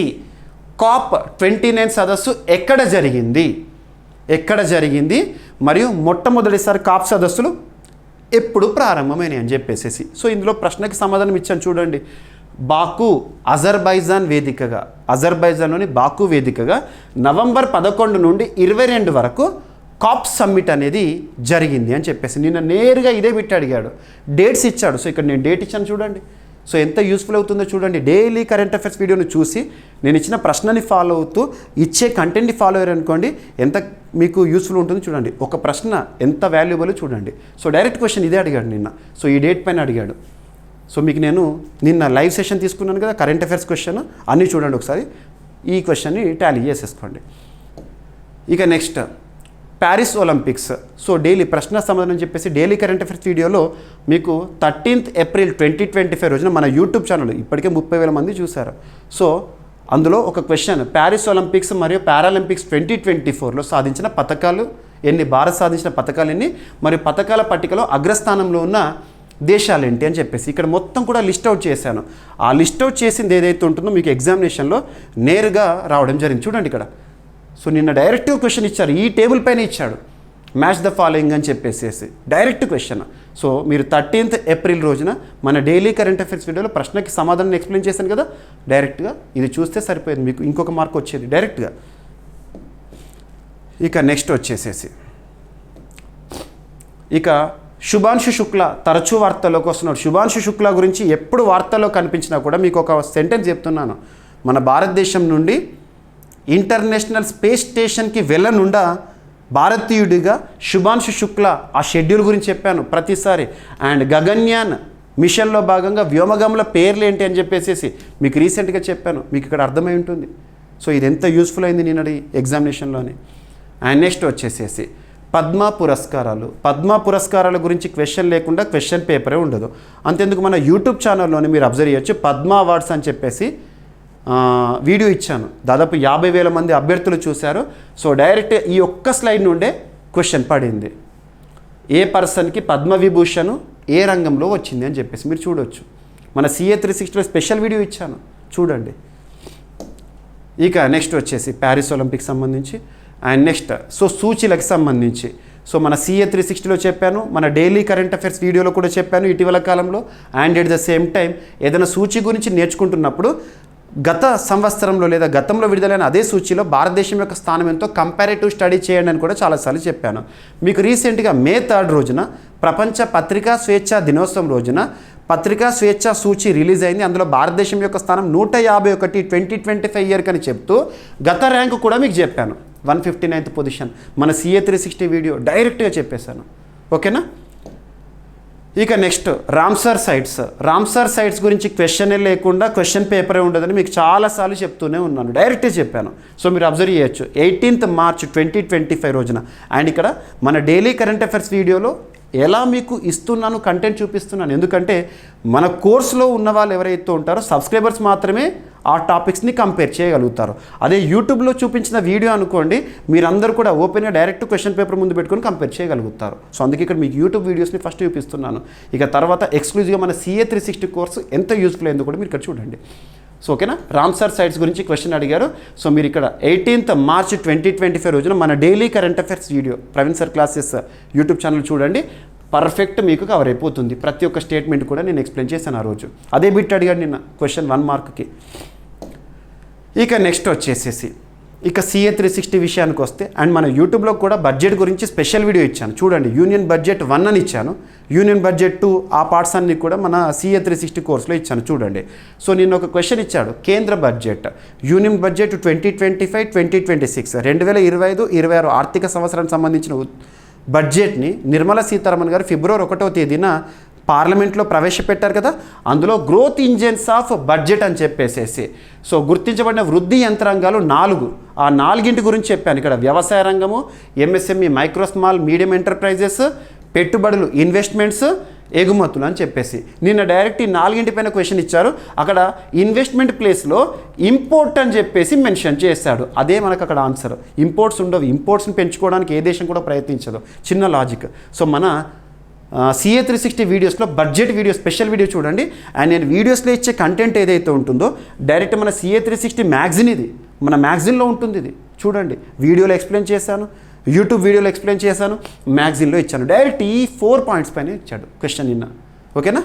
COP29 సదస్సు ఎక్కడ జరిగింది మరియు మొట్టమొదటిసారి కాప్ సదస్సులు ఎప్పుడు ప్రారంభమైనాయి అని చెప్పేసి. సో ఇందులో ప్రశ్నకి సమాధానం ఇచ్చాను చూడండి. బాకు అజర్బైజాన్లోని బాకు వేదికగా నవంబర్ 11 నుండి 22 వరకు కాప్ సమ్మిట్ అనేది జరిగింది అని చెప్పేసి. నిన్న నేరుగా ఇదే బిట్ అడిగాడు, డేట్స్ ఇచ్చాడు. సో ఇక్కడ నేను డేట్ ఇచ్చాను చూడండి. సో ఎంత యూస్ఫుల్ అవుతుందో చూడండి. డైలీ కరెంట్ అఫైర్స్ వీడియోని చూసి నేను ఇచ్చిన ప్రశ్నని ఫాలో అవుతూ ఇచ్చే కంటెంట్ని ఫాలో అయ్యారు అనుకోండి, ఎంత మీకు యూస్ఫుల్ ఉంటుందో చూడండి. ఒక ప్రశ్న ఎంత వాల్యుబుల్ చూడండి. సో డైరెక్ట్ క్వశ్చన్ ఇదే అడిగాడు నిన్న. సో ఈ డేట్ పైన అడిగాడు. సో మీకు నేను నిన్న లైవ్ సెషన్ తీసుకున్నాను కదా, కరెంట్ అఫైర్స్ క్వశ్చన్ అన్నీ చూడండి ఒకసారి, ఈ క్వశ్చన్ని టాలీ చేసేసుకోండి. ఇక next Paris Olympics. So daily ప్రశ్న సమాధానం అని చెప్పేసి డైలీ కరెంట్ అఫైర్స్ వీడియోలో మీకు 13th April 2025 రోజున మన యూట్యూబ్ ఛానల్ ఇప్పటికే 30,000 మంది చూశారు. సో అందులో ఒక క్వశ్చన్, ప్యారిస్ ఒలింపిక్స్ మరియు పారాలింపిక్స్ 2024లో సాధించిన పథకాలు ఎన్ని, భారత్ సాధించిన పథకాలు ఎన్ని, మరియు పథకాల పట్టికలో అగ్రస్థానంలో ఉన్న దేశాలు ఏంటి అని చెప్పేసి ఇక్కడ మొత్తం కూడా లిస్ట్ అవుట్ చేశాను. ఆ లిస్ట్ అవుట్ చేసింది ఏదైతే ఉంటుందో మీకు ఎగ్జామినేషన్లో నేరుగా రావడం జరిగింది. చూడండి ఇక్కడ. సో నిన్న డైరెక్ట్ క్వశ్చన్ ఇచ్చారు, ఈ టేబుల్ పైన ఇచ్చాడు, మ్యాచ్ ద ఫాలోయింగ్ అని చెప్పేసి డైరెక్ట్ క్వశ్చన్. సో మీరు 13th April రోజున మన డైలీ కరెంట్ అఫైర్స్ వీడియోలో ప్రశ్నకి సమాధానం ఎక్స్ప్లెయిన్ చేశాను కదా, డైరెక్ట్గా ఇది చూస్తే సరిపోయింది, మీకు ఇంకొక మార్క్ వచ్చేది డైరెక్ట్గా. ఇక నెక్స్ట్ వచ్చేసేసి ఇక శుభాంశు శుక్ల తరచూ వార్తల్లోకి వస్తున్నాడు. శుభాంశు శుక్ల గురించి ఎప్పుడు వార్తల్లో కనిపించినా కూడా మీకు ఒక సెంటెన్స్ చెప్తున్నాను. మన భారతదేశం నుండి ఇంటర్నేషనల్ స్పేస్ స్టేషన్కి వెళ్ళనుండా భారతీయుడిగా శుభాంశు శుక్ల ఆ షెడ్యూల్ గురించి చెప్పాను ప్రతిసారి. అండ్ గగన్యాన్ మిషన్లో భాగంగా వ్యోమగంల పేర్లు ఏంటి అని చెప్పేసి మీకు రీసెంట్గా చెప్పాను, మీకు ఇక్కడ అర్థమై ఉంటుంది. సో ఇది ఎంత యూస్ఫుల్ అయింది నిన్నటి ఎగ్జామినేషన్లోని. అండ్ నెక్స్ట్ వచ్చేసేసి పద్మ పురస్కారాల గురించి క్వశ్చన్ లేకుండా క్వశ్చన్ పేపరే ఉండదు. అంతేందుకు మన యూట్యూబ్ ఛానల్లోనే మీరు అబ్జర్వ్ చేయొచ్చు, పద్మ అవార్డ్స్ అని చెప్పేసి వీడియో ఇచ్చాను. దాదాపు 50,000 మంది అభ్యర్థులు చూశారు. సో డైరెక్ట్ ఈ ఒక్క స్లైడ్ నుండే క్వశ్చన్ పడింది, ఏ పర్సన్కి పద్మవిభూషణ్ ఏ రంగంలో వచ్చింది అని చెప్పేసి మీరు చూడవచ్చు. మన CA 360లో స్పెషల్ వీడియో ఇచ్చాను, చూడండి. ఇక నెక్స్ట్ వచ్చేసి ప్యారిస్ ఒలింపిక్స్ సంబంధించి. అండ్ నెక్స్ట్ సో సూచీలకు సంబంధించి సో మన CA 360లో చెప్పాను, మన డైలీ కరెంట్ అఫైర్స్ వీడియోలో కూడా చెప్పాను ఇటీవల కాలంలో. And at the same time ఏదైనా సూచీ గురించి నేర్చుకుంటున్నప్పుడు గత సంవత్సరంలో లేదా గతంలో విడుదలైన అదే సూచీలో భారతదేశం యొక్క స్థానం ఎంతో కంపారేటివ్ స్టడీ చేయండి అని కూడా చాలాసార్లు చెప్పాను. మీకు రీసెంట్గా May 3 రోజున ప్రపంచ పత్రికా స్వేచ్ఛా దినోత్సవం రోజున పత్రికా స్వేచ్ఛ సూచి రిలీజ్ అయింది. అందులో భారతదేశం యొక్క స్థానం 151 2025 ఇయర్ అని చెప్తూ గత ర్యాంకు కూడా మీకు చెప్పాను, 159th పొజిషన్. మన CA 360 వీడియో డైరెక్ట్గా చెప్పేశాను, ఓకేనా. ఇక నెక్స్ట్ రామ్సర్ సైట్స్ గురించి క్వశ్చనే లేకుండా క్వశ్చన్ పేపరే ఉండదని మీకు చాలాసార్లు చెప్తూనే ఉన్నాను, డైరెక్ట్గా చెప్పాను. సో మీరు అబ్జర్వ్ చేయొచ్చు 18th March 2025 రోజున. అండ్ ఇక్కడ మన డైలీ కరెంట్ అఫైర్స్ వీడియోలో ఎలా మీకు ఇస్తున్నాను, కంటెంట్ చూపిస్తున్నాను. ఎందుకంటే మన కోర్సులో ఉన్న వాళ్ళు ఎవరైతే ఉంటారో సబ్స్క్రైబర్స్ మాత్రమే ఆ టాపిక్స్ని కంపేర్ చేయగలుగుతారు. అదే యూట్యూబ్లో చూపించిన వీడియో అనుకోండి, మీరందరూ కూడా ఓపెన్గా డైరెక్ట్ క్వశ్చన్ పేపర్ ముందు పెట్టుకొని కంపేర్ చేయగలుగుతారు. సో అందుకే ఇక్కడ మీకు యూట్యూబ్ వీడియోస్ని ఫస్ట్ చూపిస్తున్నాను. ఇక తర్వాత ఎక్స్క్లూజివ్గా మన CA 360 కోర్సు ఎంత యూస్ఫుల్ అయిందో కూడా మీరు ఇక్కడ చూడండి. సో ఓకేనా. రామ్సర్ సైట్స్ గురించి క్వశ్చన్ అడిగారు. సో మీరు ఇక్కడ 18th March 2025 రోజున మన daily current affairs video Praveen sir classes YouTube channel చూడండి, పర్ఫెక్ట్ మీకు కవర్ అయిపోతుంది. ప్రతి ఒక్క స్టేట్మెంట్ కూడా నేను ఎక్స్ప్లెయిన్ చేశాను ఆ రోజు. అదే బిట్ అడిగాడు నిన్న క్వశ్చన్ 1 మార్క్కి. ఇక నెక్స్ట్ వచ్చేసేసి ఇక CA 360 విషయానికి వస్తే, అండ్ మన యూట్యూబ్లో కూడా బడ్జెట్ గురించి స్పెషల్ వీడియో ఇచ్చాను చూడండి. యూనియన్ బడ్జెట్ 1 అని ఇచ్చాను, యూనియన్ బడ్జెట్ 2 ఆ పార్ట్స్ అన్ని కూడా మన CA 360 కోర్సులో ఇచ్చాను చూడండి. సో నిన్న ఒక క్వశ్చన్ ఇచ్చాడు, కేంద్ర బడ్జెట్ యూనియన్ బడ్జెట్ 2025-2026 2025-26 ఆర్థిక సంవత్సరానికి సంబంధించిన బడ్జెట్ని నిర్మలా సీతారామన్ గారు February 1వ తేదీన పార్లమెంట్లో ప్రవేశపెట్టారు కదా. అందులో గ్రోత్ ఇంజన్స్ ఆఫ్ బడ్జెట్ అని చెప్పేసేసి సో గుర్తించబడిన వృద్ధి యంత్రాంగాలు 4, ఆ 4 గురించి చెప్పాను ఇక్కడ. వ్యవసాయ రంగము, MSME micro small medium enterprises, పెట్టుబడులు ఇన్వెస్ట్మెంట్స్, ఎగుమతులు అని చెప్పేసి నిన్న డైరెక్ట్ ఈ 4 పైన క్వశ్చన్ ఇచ్చారు. అక్కడ ఇన్వెస్ట్మెంట్ ప్లేస్లో ఇంపోర్ట్ అని చెప్పేసి మెన్షన్ చేశాడు. అదే మనకు అక్కడ ఆన్సర్. ఇంపోర్ట్స్ ఉండవు, ఇంపోర్ట్స్ని పెంచుకోవడానికి ఏ దేశం కూడా ప్రయత్నించదు. చిన్న లాజిక్. సో మన CA 360 వీడియోస్లో బడ్జెట్ వీడియో స్పెషల్ వీడియో చూడండి. అండ్ నేను వీడియోస్లో ఇచ్చే కంటెంట్ ఏదైతే ఉంటుందో డైరెక్ట్ మన CA 360 మ్యాగజిన్, ఇది మన మ్యాగజిన్లో ఉంటుంది. ఇది చూడండి, వీడియోలో ఎక్స్ప్లెయిన్ చేశాను, యూట్యూబ్ వీడియోలో ఎక్స్ప్లెయిన్ చేశాను, మ్యాగజిన్లో ఇచ్చాను. డైరెక్ట్ ఈ 4 పాయింట్స్ పైన ఇచ్చాడు క్వశ్చన్ నిన్న, ఓకేనా.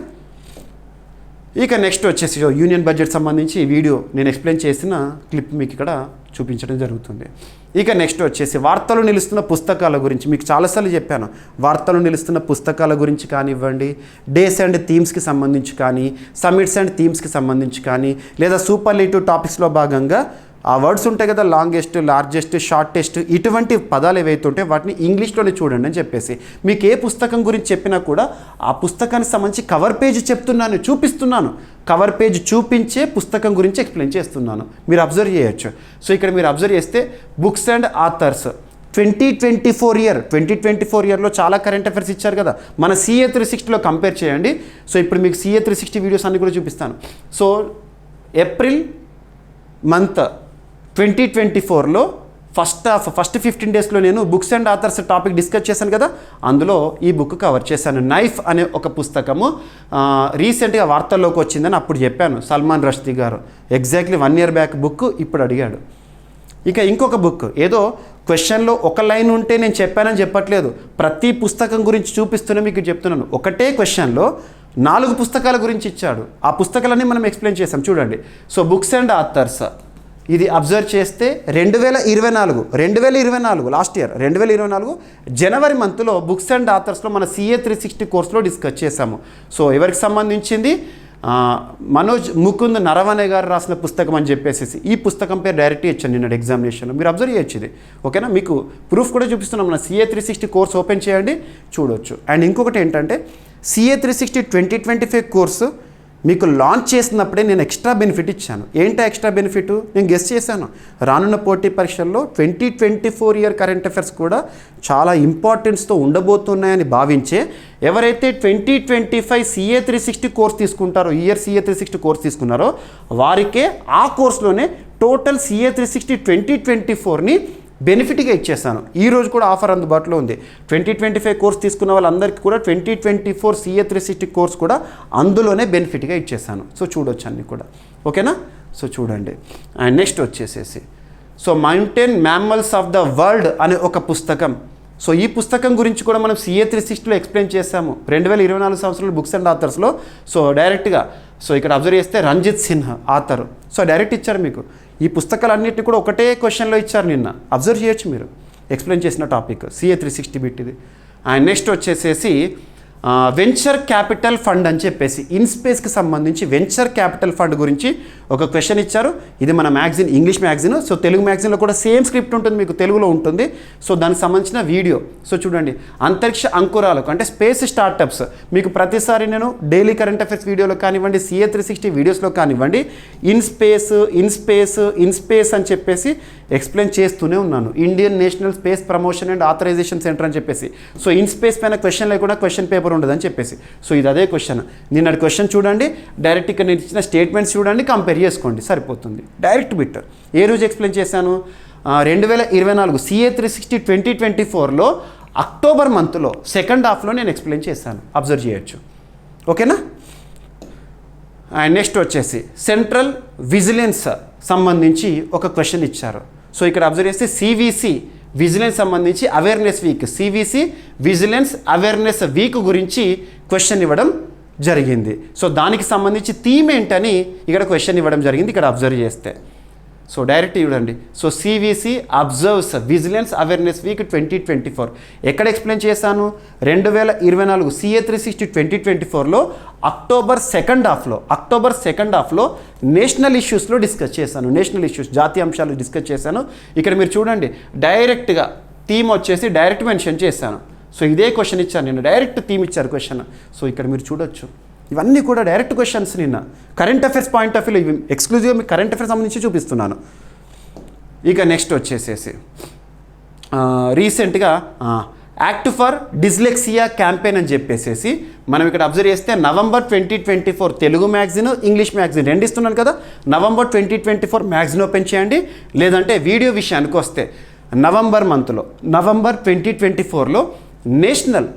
ఇక నెక్స్ట్ వచ్చేసి యూనియన్ బడ్జెట్ సంబంధించి వీడియో నేను ఎక్స్ప్లెయిన్ చేసిన క్లిప్ మీకు ఇక్కడ చూపించడం జరుగుతుంది. ఇక నెక్స్ట్ వచ్చేసి వార్తలు నిలుస్తున్న పుస్తకాల గురించి మీకు చాలాసార్లు చెప్పాను. వార్తలు నిలుస్తున్న పుస్తకాల గురించి కానివ్వండి, డేస్ అండ్ థీమ్స్కి సంబంధించి కానీ, సమిట్స్ అండ్ థీమ్స్కి సంబంధించి కానీ, లేదా సూపర్లేటివ్ టాపిక్స్లో భాగంగా ఆ వర్డ్స్ ఉంటాయి కదా, లాంగెస్ట్, లార్జెస్ట్, షార్టెస్ట్, ఇటువంటి పదాలు ఏవైతే ఉంటే వాటిని ఇంగ్లీష్లోనే చూడండి అని చెప్పేసి. మీకు ఏ పుస్తకం గురించి చెప్పినా కూడా ఆ పుస్తకానికి సంబంధించి కవర్ పేజ్ చెప్తున్నాను, చూపిస్తున్నాను, కవర్ పేజ్ చూపించే పుస్తకం గురించి ఎక్స్ప్లెయిన్ చేస్తున్నాను, మీరు అబ్జర్వ్ చేయొచ్చు. సో ఇక్కడ మీరు అబ్జర్వ్ చేస్తే బుక్స్ అండ్ ఆథర్స్ 2024 ఇయర్లో చాలా కరెంట్ అఫైర్స్ ఇచ్చారు కదా, మన CA 360లో కంపేర్ చేయండి. సో ఇప్పుడు మీకు CA 360 వీడియోస్ అన్ని కూడా చూపిస్తాను. సో ఏప్రిల్ మంత్ 2024లో ఫస్ట్ 15 డేస్లో నేను books and authors topic discuss చేశాను కదా, అందులో ఈ బుక్ కవర్ చేశాను. నైఫ్ అనే ఒక పుస్తకము రీసెంట్గా వార్తల్లోకి వచ్చిందని అప్పుడు చెప్పాను. సల్మాన్ రష్దీ గారు ఎగ్జాక్ట్లీ 1 year బ్యాక్ బుక్ ఇప్పుడు అడిగాడు. ఇక ఇంకొక బుక్, ఏదో క్వశ్చన్లో ఒక లైన్ ఉంటే నేను చెప్పానని చెప్పట్లేదు, ప్రతి పుస్తకం గురించి చూపిస్తూనే మీకు చెప్తున్నాను. ఒకటే క్వశ్చన్లో 4 పుస్తకాల గురించి ఇచ్చాడు, ఆ పుస్తకాలన్నీ మనం ఎక్స్ప్లెయిన్ చేసాం చూడండి. సో బుక్స్ అండ్ ఆథర్స్ ఇది అబ్జర్వ్ చేస్తే 2024 లాస్ట్ ఇయర్ 2024 జనవరి మంత్లో బుక్స్ అండ్ ఆథర్స్లో మన CA 360 కోర్సులో డిస్కస్ చేశాము. సో ఎవరికి సంబంధించింది, మనోజ్ ముకుంద్ నరవనే గారు రాసిన పుస్తకం అని చెప్పేసి ఈ పుస్తకం పేరు డైరెక్ట్గా ఇచ్చాను నిన్న ఎగ్జామినేషన్లో, మీరు అబ్జర్వ్ చేయొచ్చు ఇది. ఓకేనా, మీకు ప్రూఫ్ కూడా చూపిస్తున్నాం. మన CA 360 కోర్స్ ఓపెన్ చేయండి, చూడొచ్చు. అండ్ ఇంకొకటి ఏంటంటే CA 360 2025 కోర్సు మీకు లాంచ్ చేసినప్పుడే నేను ఎక్స్ట్రా బెనిఫిట్ ఇచ్చాను. ఏంటో ఎక్స్ట్రా బెనిఫిట్ నేను గెస్ చేశాను. రానున్న పోటీ పరీక్షల్లో 2024 ఇయర్ కరెంట్ అఫైర్స్ కూడా చాలా ఇంపార్టెన్స్తో ఉండబోతున్నాయని భావించే ఎవరైతే 2025 CA 360 కోర్స్ తీసుకుంటారో, ఇయర్ CA 360 కోర్స్ తీసుకున్నారో వారికే ఆ కోర్సులోనే టోటల్ CA 360 2024ని బెనిఫిట్గా ఇచ్చేస్తాను. ఈరోజు కూడా ఆఫర్ అందుబాటులో ఉంది. 2025 కోర్స్ తీసుకున్న వాళ్ళందరికీ కూడా 2024 CA 360 కోర్స్ కూడా అందులోనే బెనిఫిట్గా ఇచ్చేస్తాను. సో చూడొచ్చు అన్నీ కూడా. ఓకేనా, సో చూడండి. అండ్ నెక్స్ట్ వచ్చేసేసి so mountain mammals of the world అనే ఒక పుస్తకం. సో ఈ పుస్తకం గురించి కూడా మనం CA 360లో ఎక్స్ప్లెయిన్ చేసాము 2024 సంవత్సరంలో బుక్స్ అండ్ ఆథర్స్లో. సో డైరెక్ట్గా సో ఇక్కడ అబ్జర్వ్ చేస్తే Ranjit Sinha author. So direct ఇచ్చారు మీకు ఈ పుస్తకాలన్నింటినీ కూడా ఒకటే క్వశ్చన్లో ఇచ్చారు నిన్న, అబ్జర్వ్ చేయొచ్చు మీరు ఎక్స్ప్లెయిన్ చేసిన టాపిక్ CA 360 బిట్ ఇది. అండ్ నెక్స్ట్ వచ్చేసేసి వెంచర్ క్యాపిటల్ ఫండ్ అని చెప్పేసి ఇన్స్పేస్కి సంబంధించి వెంచర్ క్యాపిటల్ ఫండ్ గురించి ఒక క్వశ్చన్ ఇచ్చారు. ఇది మన magazine, English magazine. So Telugu మ్యాగజిన్లో కూడా సేమ్ స్క్రిప్ట్ ఉంటుంది, మీకు తెలుగులో ఉంటుంది. సో దానికి సంబంధించిన వీడియో సో చూడండి. అంతరిక్ష అంకురాలకు అంటే స్పేస్ స్టార్టప్స్ మీకు ప్రతిసారి నేను డైలీ కరెంట్ అఫైర్స్ వీడియోలో కానివ్వండి, CA 360 వీడియోస్లో కానివ్వండి, ఇన్స్పేస్ అని చెప్పేసి ఎక్స్ప్లెయిన్ చేస్తూనే ఉన్నాను. Indian national space promotion and authorisation centre అని చెప్పేసి. సో ఇన్స్పేస్ పైన క్వశ్చన్ లేకుండా క్వశ్చన్ పేపర్ ఉండదని చెప్పేసి. సో ఇది అదే క్వశ్చన్. నిన్నటి క్వశ్చన్ చూడండి, డైరెక్ట్ ఇక్కడ నేను ఇచ్చిన స్టేట్మెంట్స్ చూడండి, కంపేర్ చేసుకోండి, సరిపోతుంది. డైరెక్ట్ బిట్ ఏ రోజు ఎక్స్ప్లెయిన్ చేశాను, 2024 CA 360 2024లో అక్టోబర్ మంత్లో సెకండ్ హాఫ్లో నేను ఎక్స్ప్లెయిన్ చేశాను, అబ్జర్వ్ చేయొచ్చు. ఓకేనా. అండ్ నెక్స్ట్ వచ్చేసి సెంట్రల్ విజిలెన్స్ సంబంధించి ఒక క్వశ్చన్ ఇచ్చారు. సో ఇక్కడ అబ్జర్వ్ చేస్తే CVC విజిలెన్స్ సంబంధించి awareness week, CVC vigilance awareness week గురించి క్వశ్చన్ ఇవ్వడం జరిగింది. సో దానికి సంబంధించి థీమ్ ఏంటని ఇక్కడ క్వశ్చన్ ఇవ్వడం జరిగింది. ఇక్కడ అబ్జర్వ్ చేస్తే సో డైరెక్ట్ చూడండి. So CVC absorbs vigilance awareness week 2024 ఎక్కడ ఎక్స్ప్లెయిన్ చేశాను, 2024 CA 360 2024లో అక్టోబర్ సెకండ్ హాఫ్లో నేషనల్ ఇష్యూస్లో డిస్కస్ చేశాను. నేషనల్ ఇష్యూస్ జాతీయ అంశాలు డిస్కస్ చేశాను. ఇక్కడ మీరు చూడండి డైరెక్ట్గా థీమ్ వచ్చేసి డైరెక్ట్ మెన్షన్ చేశాను. సో ఇదే క్వశ్చన్ ఇచ్చాను నేను, డైరెక్ట్ థీమ్ ఇచ్చారు క్వశ్చన్. సో ఇక్కడ మీరు చూడొచ్చు ఇవన్నీ కూడా డైరెక్ట్ క్వశ్చన్స్. నిన్న కరెంట్ అఫైర్స్ పాయింట్ ఆఫ్ వ్యూలో ఇవి ఎక్స్క్లూజివ్గా మీకు కరెంట్ అఫైర్స్ సంబంధించి చూపిస్తున్నాను. ఇక నెక్స్ట్ వచ్చేసేసి రీసెంట్గా యాక్ట్ ఫర్ డిస్లెక్సియా క్యాంపెయిన్ అని చెప్పేసి మనం ఇక్కడ అబ్జర్వ్ చేస్తే November 2024 Telugu magazine, English magazine రెండు ఇస్తున్నాను కదా. నవంబర్ 2024 మ్యాగజిన్ ఓపెన్ చేయండి. లేదంటే వీడియో విషయానికి వస్తే నవంబర్ 2024లో నేషనల్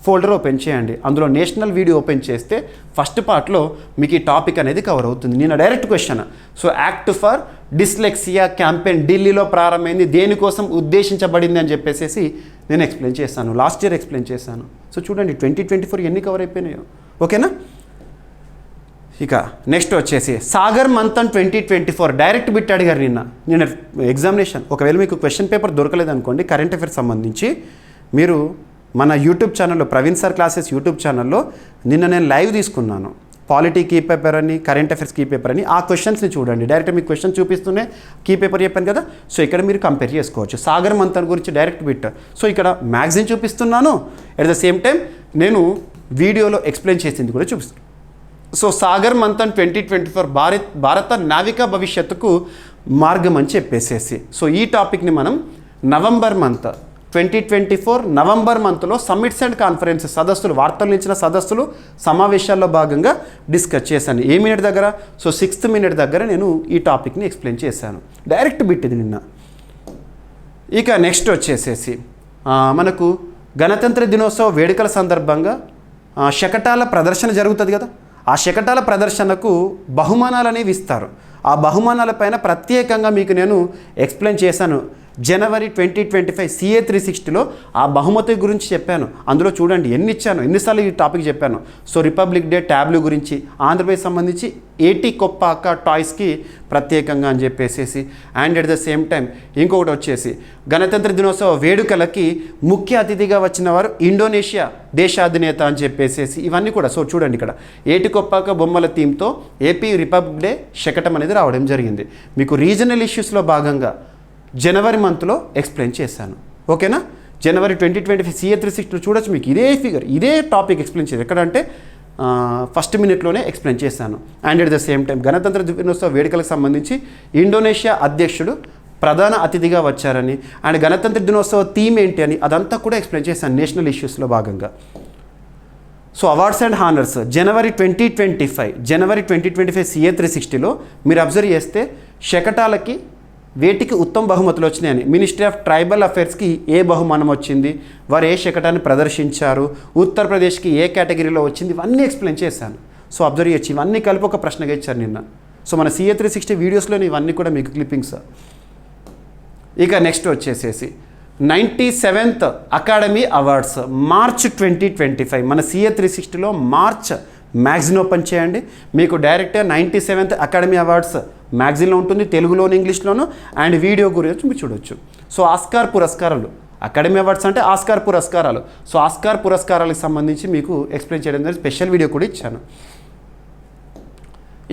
ఫోల్డర్ ఓపెన్ చేయండి. అందులో నేషనల్ వీడియో ఓపెన్ చేస్తే ఫస్ట్ పార్ట్లో మీకు ఈ టాపిక్ అనేది కవర్ అవుతుంది. నిన్న direct question. So act for dyslexia campaign ఢిల్లీలో ప్రారంభమైంది, దేనికోసం ఉద్దేశించబడింది అని చెప్పేసి నేను ఎక్స్ప్లెయిన్ చేశాను, లాస్ట్ ఇయర్ ఎక్స్ప్లెయిన్ చేశాను. సో చూడండి 2024 ఎన్ని కవర్ అయిపోయినాయో. ఓకేనా. ఇక నెక్స్ట్ వచ్చేసి సాగర్ మంథన్ 2024 డైరెక్ట్ బిట్ అడిగారు నిన్న ఎగ్జామినేషన్. ఒకవేళ మీకు క్వశ్చన్ పేపర్ దొరకలేదనుకోండి కరెంట్ అఫైర్స్ సంబంధించి, మీరు మన యూట్యూబ్ ఛానల్లో ప్రవీణ్ సార్ క్లాసెస్ యూట్యూబ్ ఛానల్లో నిన్న నేను లైవ్ తీసుకున్నాను. పాలిటీ కీ పేపర్ అని, కరెంట్ అఫైర్స్ కీ పేపర్ అని, ఆ క్వశ్చన్స్ని చూడండి. డైరెక్ట్ మీకు క్వశ్చన్ చూపిస్తూనే కీ పేపర్ చెప్పాను కదా, సో ఇక్కడ మీరు కంపేర్ చేసుకోవచ్చు. సాగర్ మంథన్ గురించి డైరెక్ట్ బిట్, సో ఇక్కడ మ్యాగజైన్ చూపిస్తున్నాను, ఎట్ ద సేమ్ టైం నేను వీడియోలో ఎక్స్ప్లెయిన్ చేసింది కూడా చూపిస్తాను. సో సాగర్ మంథన్ 2024 భారత నావికా భవిష్యత్తుకు మార్గం అని చెప్పేసేసి, సో ఈ టాపిక్ని మనం నవంబర్ మంత్ 2024 నవంబర్ మంత్లో సమ్మిట్స్ అండ్ కాన్ఫరెన్స్ సదస్సులు, వార్తలు ఇచ్చిన సదస్సులు, సమావేశాల్లో భాగంగా డిస్కస్ చేశాను. ఏ మినిట్ దగ్గర? సో 6th మినిట్ దగ్గర నేను ఈ టాపిక్ని ఎక్స్ప్లెయిన్ చేశాను. డైరెక్ట్ బిట్ ఇది నిన్న. ఇక నెక్స్ట్ వచ్చేసేసి మనకు గణతంత్ర దినోత్సవ వేడుకల సందర్భంగా శకటాల ప్రదర్శన జరుగుతుంది కదా, ఆ శకటాల ప్రదర్శనకు బహుమానాలు అనేవి ఇస్తారు. ఆ బహుమానాలపైన ప్రత్యేకంగా మీకు నేను ఎక్స్ప్లెయిన్ చేశాను. జనవరి 2025 CA 360లో ఆ బహుమతి గురించి చెప్పాను. అందులో చూడండి ఎన్ని ఇచ్చాను, ఎన్నిసార్లు ఈ టాపిక్ చెప్పాను. సో రిపబ్లిక్ డే ట్యాబ్లు గురించి, ఆంధ్రప్రదేశ్ సంబంధించి ఏటీ కొప్పాక టాయ్స్కి ప్రత్యేకంగా అని చెప్పేసి, and at the same time ఇంకొకటి వచ్చేసి గణతంత్ర దినోత్సవ వేడుకలకి ముఖ్య అతిథిగా వచ్చిన వారు ఇండోనేషియా దేశాధినేత అని చెప్పేసి, ఇవన్నీ కూడా. సో చూడండి ఇక్కడ ఏటి కొప్పాక బొమ్మల థీమ్తో ఏపీ రిపబ్లిక్ డే శకటం అనేది రావడం జరిగింది. మీకు రీజనల్ ఇష్యూస్లో భాగంగా జనవరి మంత్లో ఎక్స్ప్లెయిన్ చేశాను. ఓకేనా? జనవరి 2025 CA 360 చూడొచ్చు. మీకు ఇదే ఫిగర్, ఇదే టాపిక్ ఎక్స్ప్లెయిన్ చేశాను. ఎక్కడంటే ఫస్ట్ మినిట్లోనే ఎక్స్ప్లెయిన్ చేశాను. And at the same time గణతంత్ర దినోత్సవ వేడుకలకు సంబంధించి ఇండోనేషియా అధ్యక్షుడు ప్రధాన అతిథిగా వచ్చారని, అండ్ గణతంత్ర దినోత్సవ థీమ్ ఏంటి అని అదంతా కూడా ఎక్స్ప్లెయిన్ చేశాను నేషనల్ ఇష్యూస్లో భాగంగా. So awards and honours January 2025 CA 360లో మీరు అబ్జర్వ్ చేస్తే శకటాలకి వేటికి ఉత్తమ బహుమతులు వచ్చినాయని, మినిస్ట్రీ ఆఫ్ ట్రైబల్ అఫైర్స్కి ఏ బహుమానం వచ్చింది, వారు ఏ శకటాన్ని ప్రదర్శించారు, ఉత్తరప్రదేశ్కి ఏ కేటగిరీలో వచ్చింది, ఇవన్నీ ఎక్స్ప్లెయిన్ చేశాను. సో అబ్జర్వ్ చేయొచ్చు, ఇవన్నీ కలిపి ఒక ప్రశ్నగా ఇచ్చారు నిన్న. సో మన CA 360 వీడియోస్లోని ఇవన్నీ కూడా మీకు క్లిప్పింగ్స్. ఇక నెక్స్ట్ వచ్చేసేసి 97th అకాడమీ అవార్డ్స్ మార్చ్ 2025 మన CA 360లో మార్చ్ మ్యాగజైన్ ఓపెన్ చేయండి. మీకు డైరెక్ట్ 97th అకాడమీ అవార్డ్స్ మ్యాగజైన్లో ఉంటుంది, తెలుగులోను ఇంగ్లీష్లోను, అండ్ వీడియో గురించి మీరు చూడొచ్చు. సో ఆస్కార్ పురస్కారాలు, అకాడమీ అవార్డ్స్ అంటే ఆస్కార్ పురస్కారాలు. సో ఆస్కార్ పురస్కారాలకు సంబంధించి మీకు ఎక్స్ప్లెయిన్ చేయడం జరిగింది, స్పెషల్ వీడియో కూడా ఇచ్చాను.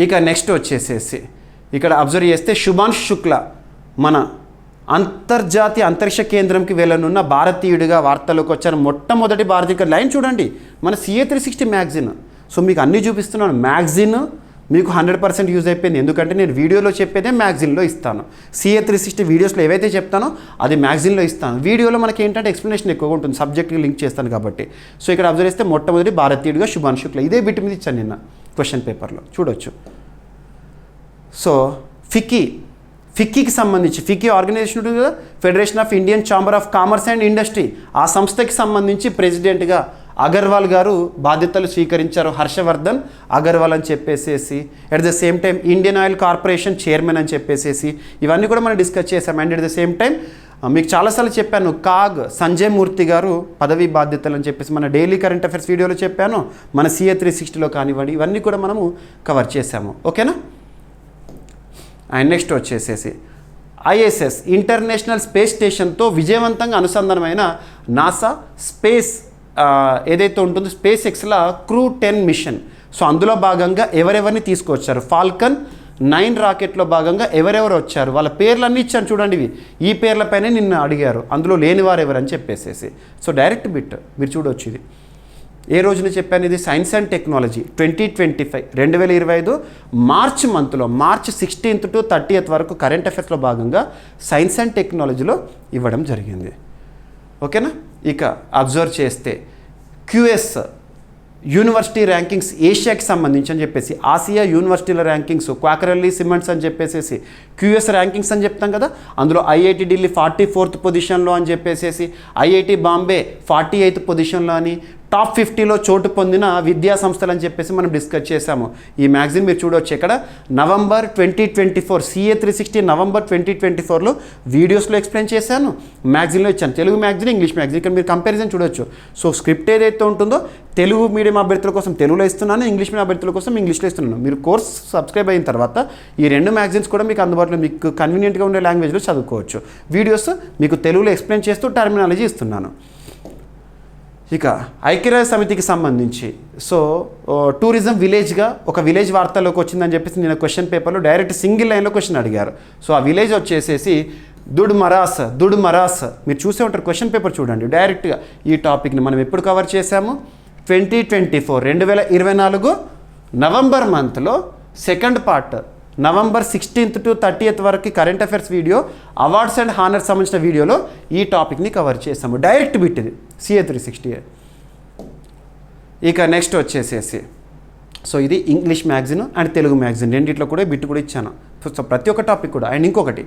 ఇక నెక్స్ట్ వచ్చేసేసి ఇక్కడ అబ్జర్వ్ చేస్తే శుభాంశ్ శుక్ల మన అంతర్జాతీయ అంతరిక్ష కేంద్రంకి వెళ్ళనున్న భారతీయుడిగా వార్తల్లోకి వచ్చారు. మొట్టమొదటి భారతీయ లైన్ చూడండి మన CA 360 మ్యాగజైన్. సో మీకు అన్నీ చూపిస్తున్నాను. మ్యాగజైన్ మీకు 100% యూజ్ అయిపోయింది, ఎందుకంటే నేను వీడియోలో చెప్పేదే మ్యాగజైన్లో ఇస్తాను. CA 360 వీడియోస్లో ఏవైతే చెప్తానో అది మ్యాగజైన్లో ఇస్తాను. వీడియోలో మనకి ఏంటంటే ఎక్స్ప్లెనేషన్ ఎక్కువగా ఉంటుంది, సబ్జెక్ట్కి లింక్ చేస్తాను కాబట్టి. సో ఇక్కడ అబ్జర్వ్ చేస్తే మొట్టమొదటి భారతీయుడిగా శుభాంశ్ శుక్ల, ఇదే బిట్ మీద ఇచ్చాను నిన్న క్వశ్చన్ పేపర్లో చూడొచ్చు. సో ఫిక్కీకి సంబంధించి, ఫిక్కీ ఆర్గనైజేషన్ ఉంటుంది కదా, federation of Indian chamber of commerce and industry, ఆ సంస్థకి సంబంధించి ప్రెసిడెంట్గా అగర్వాల్ గారు బాధ్యతలు స్వీకరించారు. హర్షవర్ధన్ అగర్వాల్ అని చెప్పేసేసి, at the same time Indian oil corporation chairman అని చెప్పేసేసి, ఇవన్నీ కూడా మనం డిస్కస్ చేసాం. And at the same time మీకు చాలాసార్లు చెప్పాను, కాగ్ సంజయ్ మూర్తి గారు పదవి బాధ్యతలు అని చెప్పేసి మన డైలీ కరెంట్ అఫైర్స్ వీడియోలో చెప్పాను, మన CA 360లో కానివ్వండి, ఇవన్నీ కూడా మనము కవర్ చేసాము. ఓకేనా? అండ్ నెక్స్ట్ వచ్చేసేసి ISS ఇంటర్నేషనల్ స్పేస్ స్టేషన్తో విజయవంతంగా అనుసంధానమైన నాసా స్పేస్ ఏదైతే ఉంటుందో స్పేస్ ఎక్స్ల క్రూ 10 మిషన్. సో అందులో భాగంగా ఎవరెవరిని తీసుకొచ్చారు, ఫాల్కన్ 9 రాకెట్లో భాగంగా ఎవరెవరు వచ్చారు, వాళ్ళ పేర్లన్నీ ఇచ్చాను చూడండి. ఇవి ఈ పేర్లపైనే నిన్న అడిగారు, అందులో లేనివారు ఎవరని చెప్పేసేసి. సో డైరెక్ట్ బిట్ మీరు చూడవచ్చు. ఇది ఏ రోజున చెప్పాను, ఇది సైన్స్ అండ్ టెక్నాలజీ 2025 మార్చ్ మంత్లో, మార్చ్ 16th to 30th వరకు కరెంట్ అఫైర్స్లో భాగంగా సైన్స్ అండ్ టెక్నాలజీలో ఇవ్వడం జరిగింది. ఓకేనా? ఇక అబ్జర్వ్ చేస్తే QS యూనివర్సిటీ ర్యాంకింగ్స్ ఏషియాకి సంబంధించి అని చెప్పేసి, ఆసియా యూనివర్సిటీల ర్యాంకింగ్స్, క్వాకరల్లీ సిమెంట్స్ అని చెప్పేసి QS ర్యాంకింగ్స్ అని చెప్తాం కదా, అందులో IIT ఢిల్లీ 44th పొజిషన్లో అని చెప్పేసి, IIT బాంబే 48th పొజిషన్లో అని, టాప్ 50లో చోటు పొందిన విద్యా సంస్థలు అని చెప్పేసి మనం డిస్కస్ చేశాము. ఈ మ్యాగజైన్ మీరు చూడవచ్చు ఇక్కడ నవంబర్ 2024 CA 360 నవంబర్ 2024లో వీడియోస్లో ఎక్స్ప్లెయిన్ చేశాను, మ్యాగజైన్లో ఇచ్చాను. తెలుగు మ్యాగజైన్, ఇంగ్లీష్ మ్యాగజైన్, ఇక్కడ మీరు కంపారిజన్ చూడవచ్చు. సో స్క్రిప్ట్ ఏదైతే ఉంటుందో తెలుగు మీడియం అభ్యర్థుల కోసం తెలుగులో ఇస్తున్నాను, ఇంగ్లీష్ మీడియం అభ్యర్థుల కోసం ఇంగ్లీష్లో ఇస్తున్నాను. మీరు కోర్స్ సబ్స్క్రైబ్ అయిన తర్వాత ఈ 2 మ్యాగజైన్స్ కూడా మీకు అందుబాటులో, మీకు కన్వీనియంట్గా ఉండే లాంగ్వేజ్లో చదువుకోవచ్చు. వీడియోస్ మీకు తెలుగులో ఎక్స్ప్లెయిన్ చేస్తూ టర్మినాలజీ ఇస్తున్నాను. ఇక ఐక్యరాజ్య సమితికి సంబంధించి సో టూరిజం విలేజ్గా ఒక విలేజ్ వార్తల్లోకి వచ్చిందని చెప్పేసి నేను క్వశ్చన్ పేపర్లో డైరెక్ట్ సింగిల్ లైన్లో క్వశ్చన్ అడిగారు. సో ఆ విలేజ్ వచ్చేసేసి దుడ్ మరాస్ మీరు చూసే ఉంటారు. క్వశ్చన్ పేపర్ చూడండి. డైరెక్ట్గా ఈ టాపిక్ని మనం ఎప్పుడు కవర్ చేశాము? 2024 నవంబర్ మంత్లో second part November 16th to 30th వరకు current affairs video, awards and honours సంబంధించిన వీడియోలో ఈ టాపిక్ని కవర్ చేసాము. డైరెక్ట్ బిట్ ఇది CA 360. ఇక నెక్స్ట్ వచ్చేసేసి సో ఇది English magazine and Telugu magazine రెండిట్లో కూడా బిట్ కూడా ఇచ్చాను. సో ప్రతి ఒక్క టాపిక్ కూడా. అండ్ ఇంకొకటి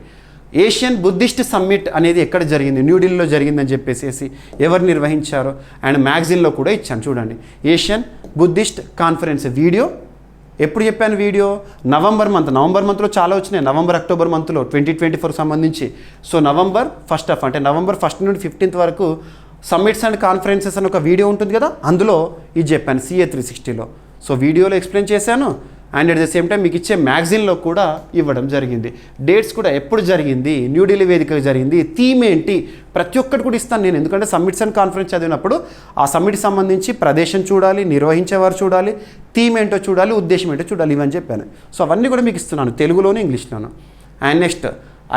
ఏషియన్ బుద్ధిస్ట్ సమ్మిట్ అనేది ఎక్కడ జరిగింది? న్యూఢిల్లీలో జరిగిందని చెప్పేసి ఎవరు నిర్వహించారో అండ్ మ్యాగజిన్లో కూడా ఇచ్చాను చూడండి. ఏషియన్ బుద్ధిస్ట్ కాన్ఫరెన్స్ వీడియో ఎప్పుడు చెప్పాను? వీడియో నవంబర్ మంత్లో చాలా వచ్చినాయి. October మంత్లో 2024 సంబంధించి. సో నవంబర్ 1st అంటే నవంబర్ 1st నుండి 15th వరకు సమ్మిట్స్ అండ్ కాన్ఫరెన్సెస్ అని ఒక వీడియో ఉంటుంది కదా, అందులో ఇది చెప్పాను CA 360లో. సో వీడియోలో ఎక్స్ప్లెయిన్ చేశాను and at the same time మీకు ఇచ్చే మ్యాగజిన్లో కూడా ఇవ్వడం జరిగింది. డేట్స్ కూడా ఎప్పుడు జరిగింది, న్యూఢిల్లీ వేదికగా జరిగింది, థీమ్ ఏంటి, ప్రతి ఒక్కటి కూడా ఇస్తాను నేను. ఎందుకంటే సమ్మిట్స్ అండ్ కాన్ఫరెన్స్ చదివినప్పుడు ఆ సమ్మిట్ సంబంధించి ప్రదేశం చూడాలి, నిర్వహించేవారు చూడాలి, థీమ్ ఏంటో చూడాలి, ఉద్దేశం ఏంటో చూడాలి, ఇవని చెప్పాను. సో అవన్నీ కూడా మీకు ఇస్తున్నాను తెలుగులోను ఇంగ్లీష్లోను. అండ్ నెక్స్ట్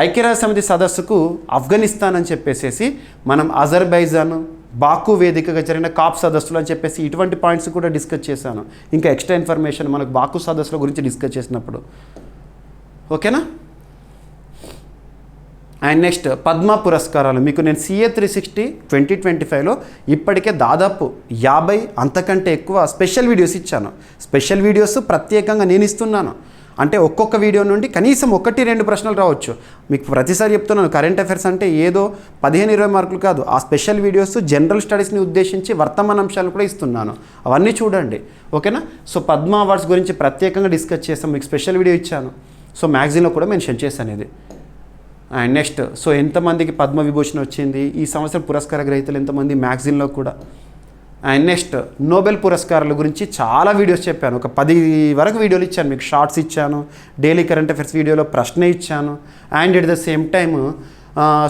ఐక్యరాజ్య సమితి సదస్సుకు ఆఫ్ఘనిస్తాన్ అని చెప్పేసి మనం అజర్బైజాన్ బాకు వేదికగా జరిగిన కాప్ సదస్సులు అని చెప్పేసి ఇటువంటి పాయింట్స్ కూడా డిస్కస్ చేశాను. ఇంకా ఎక్స్ట్రా ఇన్ఫర్మేషన్ మనకు బాకు సదస్సుల గురించి డిస్కస్ చేసినప్పుడు. ఓకేనా? అండ్ నెక్స్ట్ పద్మ పురస్కారాలు మీకు నేను CA 360 2025లో ఇప్పటికే దాదాపు 50 అంతకంటే ఎక్కువ స్పెషల్ వీడియోస్ ఇచ్చాను. స్పెషల్ వీడియోస్ ప్రత్యేకంగా నేను ఇస్తున్నాను. అంటే ఒక్కొక్క వీడియో నుండి కనీసం 1-2 ప్రశ్నలు రావచ్చు. మీకు ప్రతిసారి చెప్తున్నాను, కరెంట్ అఫైర్స్ అంటే ఏదో 15-20 మార్కులు కాదు. ఆ స్పెషల్ వీడియోస్ జనరల్ స్టడీస్ని ఉద్దేశించి వర్తమాన అంశాలు కూడా ఇస్తున్నాను. అవన్నీ చూడండి. ఓకేనా? సో పద్మ అవార్డ్స్ గురించి ప్రత్యేకంగా డిస్కస్ చేస్తాం. మీకు స్పెషల్ వీడియో ఇచ్చాను. సో మ్యాగజైన్లో కూడా మెన్షన్ చేశాను ఇది. అండ్ నెక్స్ట్ సో ఎంతమందికి పద్మ విభూషణ్ వచ్చింది, ఈ సంవత్సరం పురస్కార గ్రహీతలు ఎంతమంది, మ్యాగజైన్లో కూడా. అండ్ నెక్స్ట్ నోబెల్ పురస్కారాల గురించి చాలా వీడియోస్ చెప్పాను. ఒక 10 వరకు వీడియోలు ఇచ్చాను మీకు. షార్ట్స్ ఇచ్చాను, డైలీ కరెంట్ అఫైర్స్ వీడియోలో ప్రశ్న ఇచ్చాను and at the same time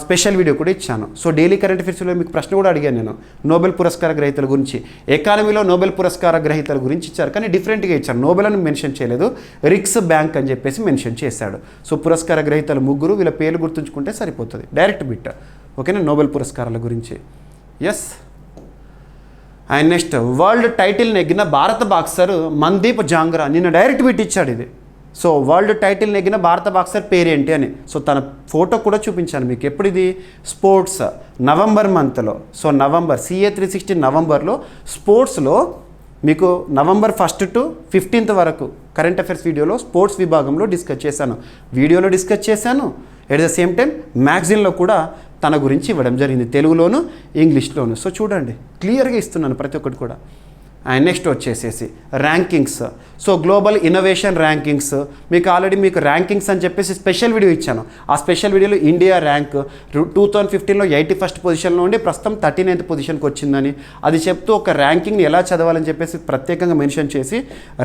special video కూడా ఇచ్చాను. సో డైలీ కరెంట్ అఫైర్స్లో మీకు ప్రశ్న కూడా అడిగాను నేను నోబెల్ పురస్కార గ్రహీతల గురించి. ఎకానమీలో నోబెల్ పురస్కార గ్రహీతల గురించి ఇచ్చారు, కానీ డిఫరెంట్గా ఇచ్చారు. నోబెల్ అని మెన్షన్ చేయలేదు, రిక్స్ బ్యాంక్ అని చెప్పేసి మెన్షన్ చేశాడు. సో పురస్కార గ్రహీతలు 3, వీళ్ళ పేర్లు గుర్తుంచుకుంటే సరిపోతుంది. Direct bit. ఓకేనా? నోబెల్ పురస్కారాల గురించి. Yes. And next world title నెగ్గిన భారత బాక్సర్ మందీప్ జాంగ్రా. నిన్న డైరెక్ట్ బిట్ ఇచ్చాడు ఇది. సో వరల్డ్ టైటిల్ నెగ్గిన భారత బాక్సర్ పేరేంటి అని. సో తన ఫోటో కూడా చూపించాను మీకు. ఎప్పుడు ఇది? స్పోర్ట్స్ నవంబర్ మంత్లో. సో నవంబర్ CA 360 నవంబర్లో స్పోర్ట్స్లో మీకు నవంబర్ 1st to 15th వరకు కరెంట్ అఫైర్స్ వీడియోలో స్పోర్ట్స్ విభాగంలో డిస్కస్ చేశాను. వీడియోలో డిస్కస్ చేశాను. ఎట్ ద సేమ్ టైం మ్యాగజైన్లో కూడా తన గురించి ఇవ్వడం జరిగింది, తెలుగులోను ఇంగ్లీష్లోను. సో చూడండి, క్లియర్గా ఇస్తున్నాను ప్రతి ఒక్కటి కూడా. అండ్ నెక్స్ట్ వచ్చేసేసి rankings. So global innovation rankings మీకు ఆల్రెడీ మీకు ర్యాంకింగ్స్ అని చెప్పేసి స్పెషల్ వీడియో ఇచ్చాను. ఆ స్పెషల్ వీడియోలో ఇండియా ర్యాంక్ 2015లో 81st పొజిషన్లో ఉండి ప్రస్తుతం 39th పొజిషన్కి వచ్చిందని అది చెప్తూ ఒక ర్యాంకింగ్ని ఎలా చదవాలని చెప్పేసి ప్రత్యేకంగా మెన్షన్ చేసి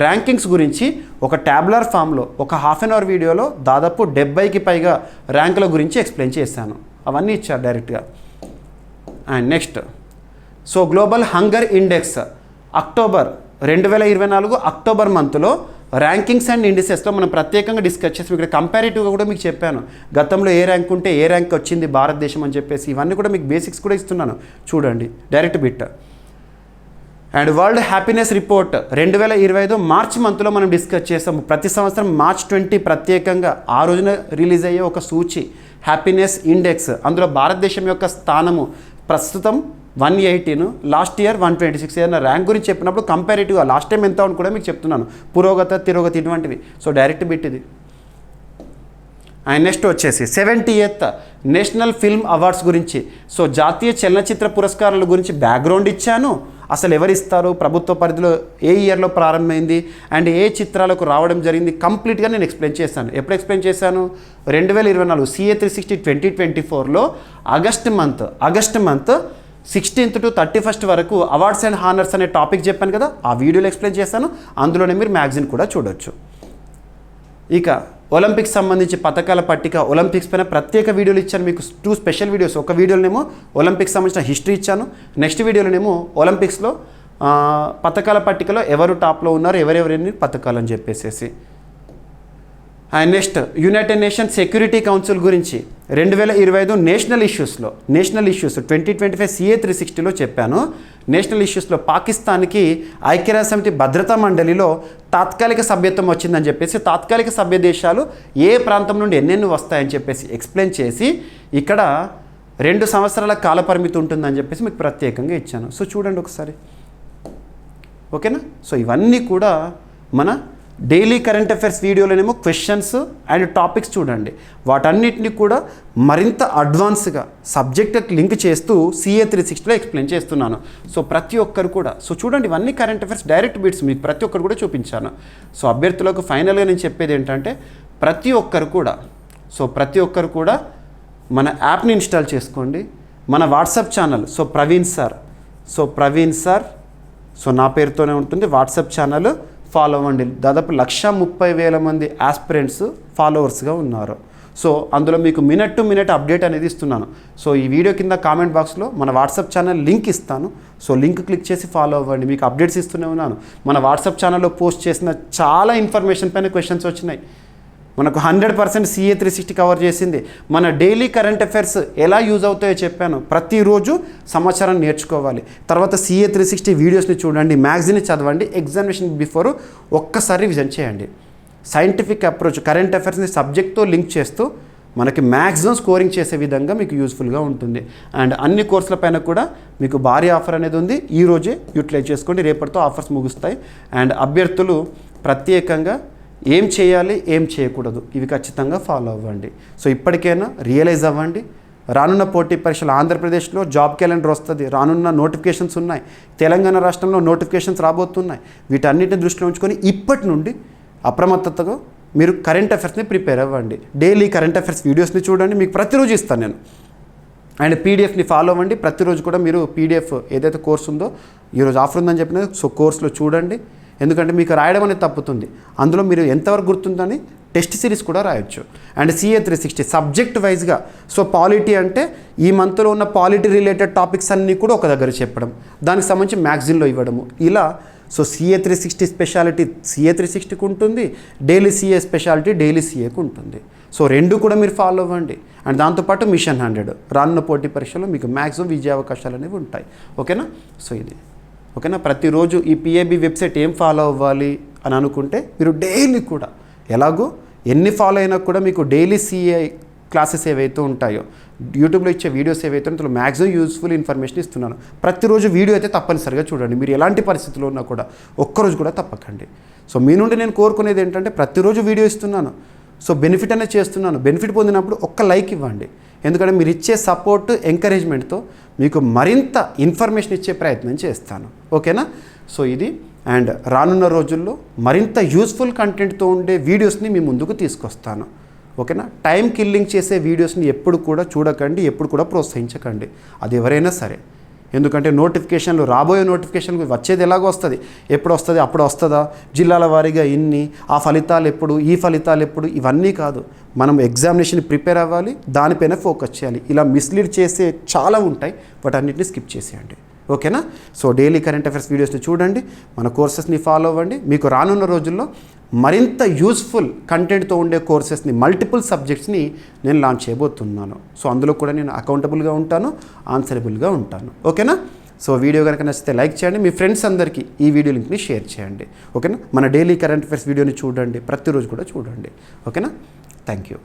ర్యాంకింగ్స్ గురించి ఒక ట్యాబ్లర్ ఫామ్లో ఒక ½ an hour వీడియోలో దాదాపు 70కి పైగా ర్యాంకుల గురించి ఎక్స్ప్లెయిన్ చేశాను. అవన్నీ ఇచ్చారు డైరెక్ట్గా. And next so global hunger index October 2024 October మంత్లో ర్యాంకింగ్స్ అండ్ ఇండిసెస్లో మనం ప్రత్యేకంగా డిస్కస్ చేసి ఇక్కడ కంపారిటివ్గా కూడా మీకు చెప్పాను. గతంలో ఏ ర్యాంక్ ఉంటే ఏ ర్యాంక్ వచ్చింది భారతదేశం అని చెప్పేసి ఇవన్నీ కూడా మీకు బేసిక్స్ కూడా ఇస్తున్నాను చూడండి. Direct bit. And world happiness report 2025 March మంత్లో మనం డిస్కస్ చేసాము. ప్రతి సంవత్సరం March 20 ప్రత్యేకంగా ఆ రోజున రిలీజ్ అయ్యే ఒక సూచి హ్యాపీనెస్ ఇండెక్స్. అందులో భారతదేశం యొక్క స్థానము ప్రస్తుతం 118, లాస్ట్ ఇయర్ 126. ఏదైనా ర్యాంక్ గురించి చెప్పినప్పుడు కంపారిటివ్గా లాస్ట్ టైం ఎంత అని కూడా మీకు చెప్తున్నాను. తిరోగతి ఇటువంటివి. సో డైరెక్ట్ బిట్ ఇది. అండ్ నెక్స్ట్ వచ్చేసి 70th నేషనల్ ఫిల్మ్ అవార్డ్స్ గురించి. సో జాతీయ చలనచిత్ర పురస్కారాల గురించి బ్యాక్గ్రౌండ్ ఇచ్చాను. అసలు ఎవరిస్తారు, ప్రభుత్వ పరిధిలో ఏ ఇయర్లో ప్రారంభమైంది అండ్ ఏ చిత్రాలకు రావడం జరిగింది కంప్లీట్గా నేను ఎక్స్ప్లెయిన్ చేశాను. ఎప్పుడు ఎక్స్ప్లెయిన్ చేశాను? 2024 CA 360 2024లో August month 16th to 31st వరకు అవార్డ్స్ అండ్ హానర్స్ అనే టాపిక్ చెప్పాను కదా, ఆ వీడియోలో ఎక్స్ప్లెయిన్ చేశాను. అందులోనే మీరు మ్యాగజైన్ కూడా చూడొచ్చు. ఇక ఒలింపిక్స్ సంబంధించి పథకాల పట్టిక, ఒలింపిక్స్ పైన ప్రత్యేక వీడియోలు ఇచ్చాను మీకు, 2 స్పెషల్ వీడియోస్. ఒక వీడియోలోనేమో ఒలింపిక్స్ సంబంధించిన హిస్టరీ ఇచ్చాను, నెక్స్ట్ వీడియోలోనేమో ఒలింపిక్స్లో పథకాల పట్టికలో ఎవరు టాప్లో ఉన్నారు, ఎవరెవరెన్ని పథకాలు అని చెప్పేసి. And next United nation security council గురించి 2025 నేషనల్ ఇష్యూస్ 2025 CA 360లో చెప్పాను. నేషనల్ ఇష్యూస్లో పాకిస్తాన్కి ఐక్యరాజ్య సమితి భద్రతా మండలిలో తాత్కాలిక సభ్యత్వం వచ్చిందని చెప్పేసి, తాత్కాలిక సభ్య దేశాలు ఏ ప్రాంతం నుండి ఎన్నెన్ని వస్తాయని చెప్పేసి ఎక్స్ప్లెయిన్ చేసి, ఇక్కడ 2 సంవత్సరాల కాల పరిమితి ఉంటుందని చెప్పేసి మీకు ప్రత్యేకంగా ఇచ్చాను. సో చూడండి ఒకసారి, ఓకేనా. సో ఇవన్నీ కూడా మన డైలీ కరెంట్ అఫైర్స్ వీడియోలోనేమో క్వశ్చన్స్ అండ్ టాపిక్స్ చూడండి. వాటన్నిటిని కూడా మరింత అడ్వాన్స్గా సబ్జెక్ట్కి లింక్ చేస్తూ CA 360లో ఎక్స్ప్లెయిన్ చేస్తున్నాను. సో ప్రతి ఒక్కరు కూడా చూడండి, ఇవన్నీ కరెంట్ అఫైర్స్ డైరెక్ట్ బిట్స్ మీకు ప్రతి ఒక్కరు కూడా చూపించాను. సో అభ్యర్థులకు ఫైనల్గా నేను చెప్పేది ఏంటంటే ప్రతి ఒక్కరు కూడా మన యాప్ని ఇన్స్టాల్ చేసుకోండి. మన వాట్సాప్ ఛానల్ ప్రవీణ్ సార్ నా పేరుతోనే ఉంటుంది వాట్సాప్ ఛానల్, ఫాలో అవ్వండి. దాదాపు 130,000 మంది ఆస్పిరెంట్స్ ఫాలోవర్స్గా ఉన్నారు. సో అందులో మీకు మినిట్ టు మినిట్ అప్డేట్ అనేది ఇస్తున్నాను. సో ఈ వీడియో కింద కామెంట్ బాక్స్లో మన వాట్సాప్ ఛానల్ లింక్ ఇస్తాను. సో లింక్ క్లిక్ చేసి ఫాలో అవ్వండి. మీకు అప్డేట్స్ ఇస్తూనే ఉన్నాను. మన వాట్సాప్ ఛానల్లో పోస్ట్ చేసిన చాలా ఇన్ఫర్మేషన్ పైన క్వశ్చన్స్ వచ్చినాయి. మనకు 100% CA 360 కవర్ చేసింది. మన డైలీ కరెంట్ అఫైర్స్ ఎలా యూజ్ అవుతాయో చెప్పాను. ప్రతిరోజు సమాచారం నేర్చుకోవాలి. తర్వాత CA 360 వీడియోస్ని చూడండి, మ్యాగజైన్ని చదవండి, ఎగ్జామినేషన్ బిఫోర్ ఒక్కసారి రివిజన్ చేయండి. సైంటిఫిక్ అప్రోచ్ కరెంట్ అఫైర్స్ని సబ్జెక్ట్తో లింక్ చేస్తూ మనకి మ్యాక్సిమం స్కోరింగ్ చేసే విధంగా మీకు యూస్ఫుల్గా ఉంటుంది. అండ్ అన్ని కోర్సుల పైన కూడా మీకు భారీ ఆఫర్ అనేది ఉంది. ఈరోజే యూటిలైజ్ చేసుకోండి, రేపటితో ఆఫర్స్ ముగుస్తాయి. అండ్ అభ్యర్థులు ప్రత్యేకంగా ఏం చేయాలి, ఏం చేయకూడదు, ఇవి ఖచ్చితంగా ఫాలో అవ్వండి. సో ఇప్పటికైనా రియలైజ్ అవ్వండి. రానున్న పోటీ పరీక్షలు ఆంధ్రప్రదేశ్లో జాబ్ క్యాలెండర్ వస్తుంది, రానున్న నోటిఫికేషన్స్ ఉన్నాయి, తెలంగాణ రాష్ట్రంలో నోటిఫికేషన్స్ రాబోతున్నాయి. వీటన్నిటిని దృష్టిలో ఉంచుకొని ఇప్పటి నుండి అప్రమత్తతగా మీరు కరెంట్ అఫైర్స్ని ప్రిపేర్ అవ్వండి. డైలీ కరెంట్ అఫైర్స్ వీడియోస్ని చూడండి, మీకు ప్రతిరోజు ఇస్తాను నేను. అండ్ పీడిఎఫ్ని ఫాలో అవ్వండి. ప్రతిరోజు కూడా మీరు పీడిఎఫ్ ఏదైతే కోర్స్ ఉందో, ఈరోజు ఆఫర్ ఉందని చెప్పినది, సో కోర్సులో చూడండి. ఎందుకంటే మీకు రాయడం అనేది తప్పుతుంది, అందులో మీరు ఎంతవరకు గుర్తుందని టెస్ట్ సిరీస్ కూడా రాయొచ్చు. అండ్ CA 360 సబ్జెక్ట్ వైజ్గా, సో పాలిటీ అంటే ఈ మంత్లో ఉన్న పాలిటీ రిలేటెడ్ టాపిక్స్ అన్నీ కూడా ఒక దగ్గర చెప్పడం, దానికి సంబంధించి మ్యాగజైన్లో ఇవ్వడము, ఇలా. సో CA 360 స్పెషాలిటీ CA 360కి ఉంటుంది, డైలీ CA స్పెషాలిటీ డైలీ CAకు ఉంటుంది. సో 2 కూడా మీరు ఫాలో అవ్వండి. అండ్ దాంతోపాటు మిషన్ 100 రానున్న పోటీ పరీక్షలో మీకు మ్యాక్సిమం విజయ అవకాశాలు అనేవి ఉంటాయి. ఓకేనా. సో ఇది ఓకేనా. ప్రతిరోజు ఈ PAB వెబ్సైట్ ఏం ఫాలో అవ్వాలి అని అనుకుంటే మీరు డైలీ కూడా, ఎలాగో ఎన్ని ఫాలో అయినా కూడా మీకు డైలీ CA క్లాసెస్ ఏవైతే ఉంటాయో, యూట్యూబ్లో ఇచ్చే వీడియోస్ ఏవైతే ఉంటాయో మ్యాక్సిమం యూస్ఫుల్ ఇన్ఫర్మేషన్ ఇస్తున్నాను. ప్రతిరోజు వీడియో అయితే తప్పనిసరిగా చూడండి. మీరు ఎలాంటి పరిస్థితుల్లో ఉన్నా కూడా ఒక్కరోజు కూడా తప్పకండి. సో మీ నుండి నేను కోరుకునేది ఏంటంటే ప్రతిరోజు వీడియో ఇస్తున్నాను, సో బెనిఫిట్ అనేది చేస్తున్నాను. బెనిఫిట్ పొందినప్పుడు ఒక్క లైక్ ఇవ్వండి. ఎందుకంటే మీరు ఇచ్చే సపోర్ట్, ఎంకరేజ్మెంట్తో మీకు మరింత ఇన్ఫర్మేషన్ ఇచ్చే ప్రయత్నం చేస్తాను. ఓకేనా. సో ఇది. అండ్ రానున్న రోజుల్లో మరింత యూస్ఫుల్ కంటెంట్తో ఉండే వీడియోస్ని మీ ముందుకు తీసుకొస్తాను. ఓకేనా. టైం కిల్లింగ్ చేసే వీడియోస్ని ఎప్పుడు కూడా చూడకండి, ఎప్పుడు కూడా ప్రోత్సహించకండి, అది ఎవరైనా సరే. ఎందుకంటే నోటిఫికేషన్లు, రాబోయే నోటిఫికేషన్లు వచ్చేది ఎలాగో వస్తుంది, ఎప్పుడు వస్తుంది, అప్పుడు వస్తుందా, జిల్లాల వారీగా ఇన్ని, ఆ ఫలితాలు ఎప్పుడు, ఈ ఫలితాలు ఎప్పుడు, ఇవన్నీ కాదు. మనం ఎగ్జామినేషన్ ప్రిపేర్ అవ్వాలి, దానిపైన ఫోకస్ చేయాలి. ఇలా మిస్లీడ్ చేసే చాలా ఉంటాయి, వాటన్నిటిని స్కిప్ చేసేయండి. ఓకేనా. సో డైలీ కరెంట్ అఫైర్స్ వీడియోస్ని చూడండి, మన కోర్సెస్ని ఫాలో అవ్వండి. మీకు రానున్న రోజుల్లో మరింత యూస్ఫుల్ కంటెంట్తో ఉండే కోర్సెస్ని, మల్టిపుల్ సబ్జెక్ట్స్ని నేను లాంచ్ చేయబోతున్నాను. సో అందులో కూడా నేను అకౌంటబుల్గా ఉంటాను, ఆన్సరబుల్గా ఉంటాను. ఓకేనా. సో వీడియో కనుక నచ్చితే లైక్ చేయండి, మీ ఫ్రెండ్స్ అందరికీ ఈ వీడియో లింక్ని షేర్ చేయండి. ఓకేనా. మన డైలీ కరెంట్ అఫైర్స్ వీడియోని చూడండి, ప్రతిరోజు కూడా చూడండి. ఓకేనా. Thank you.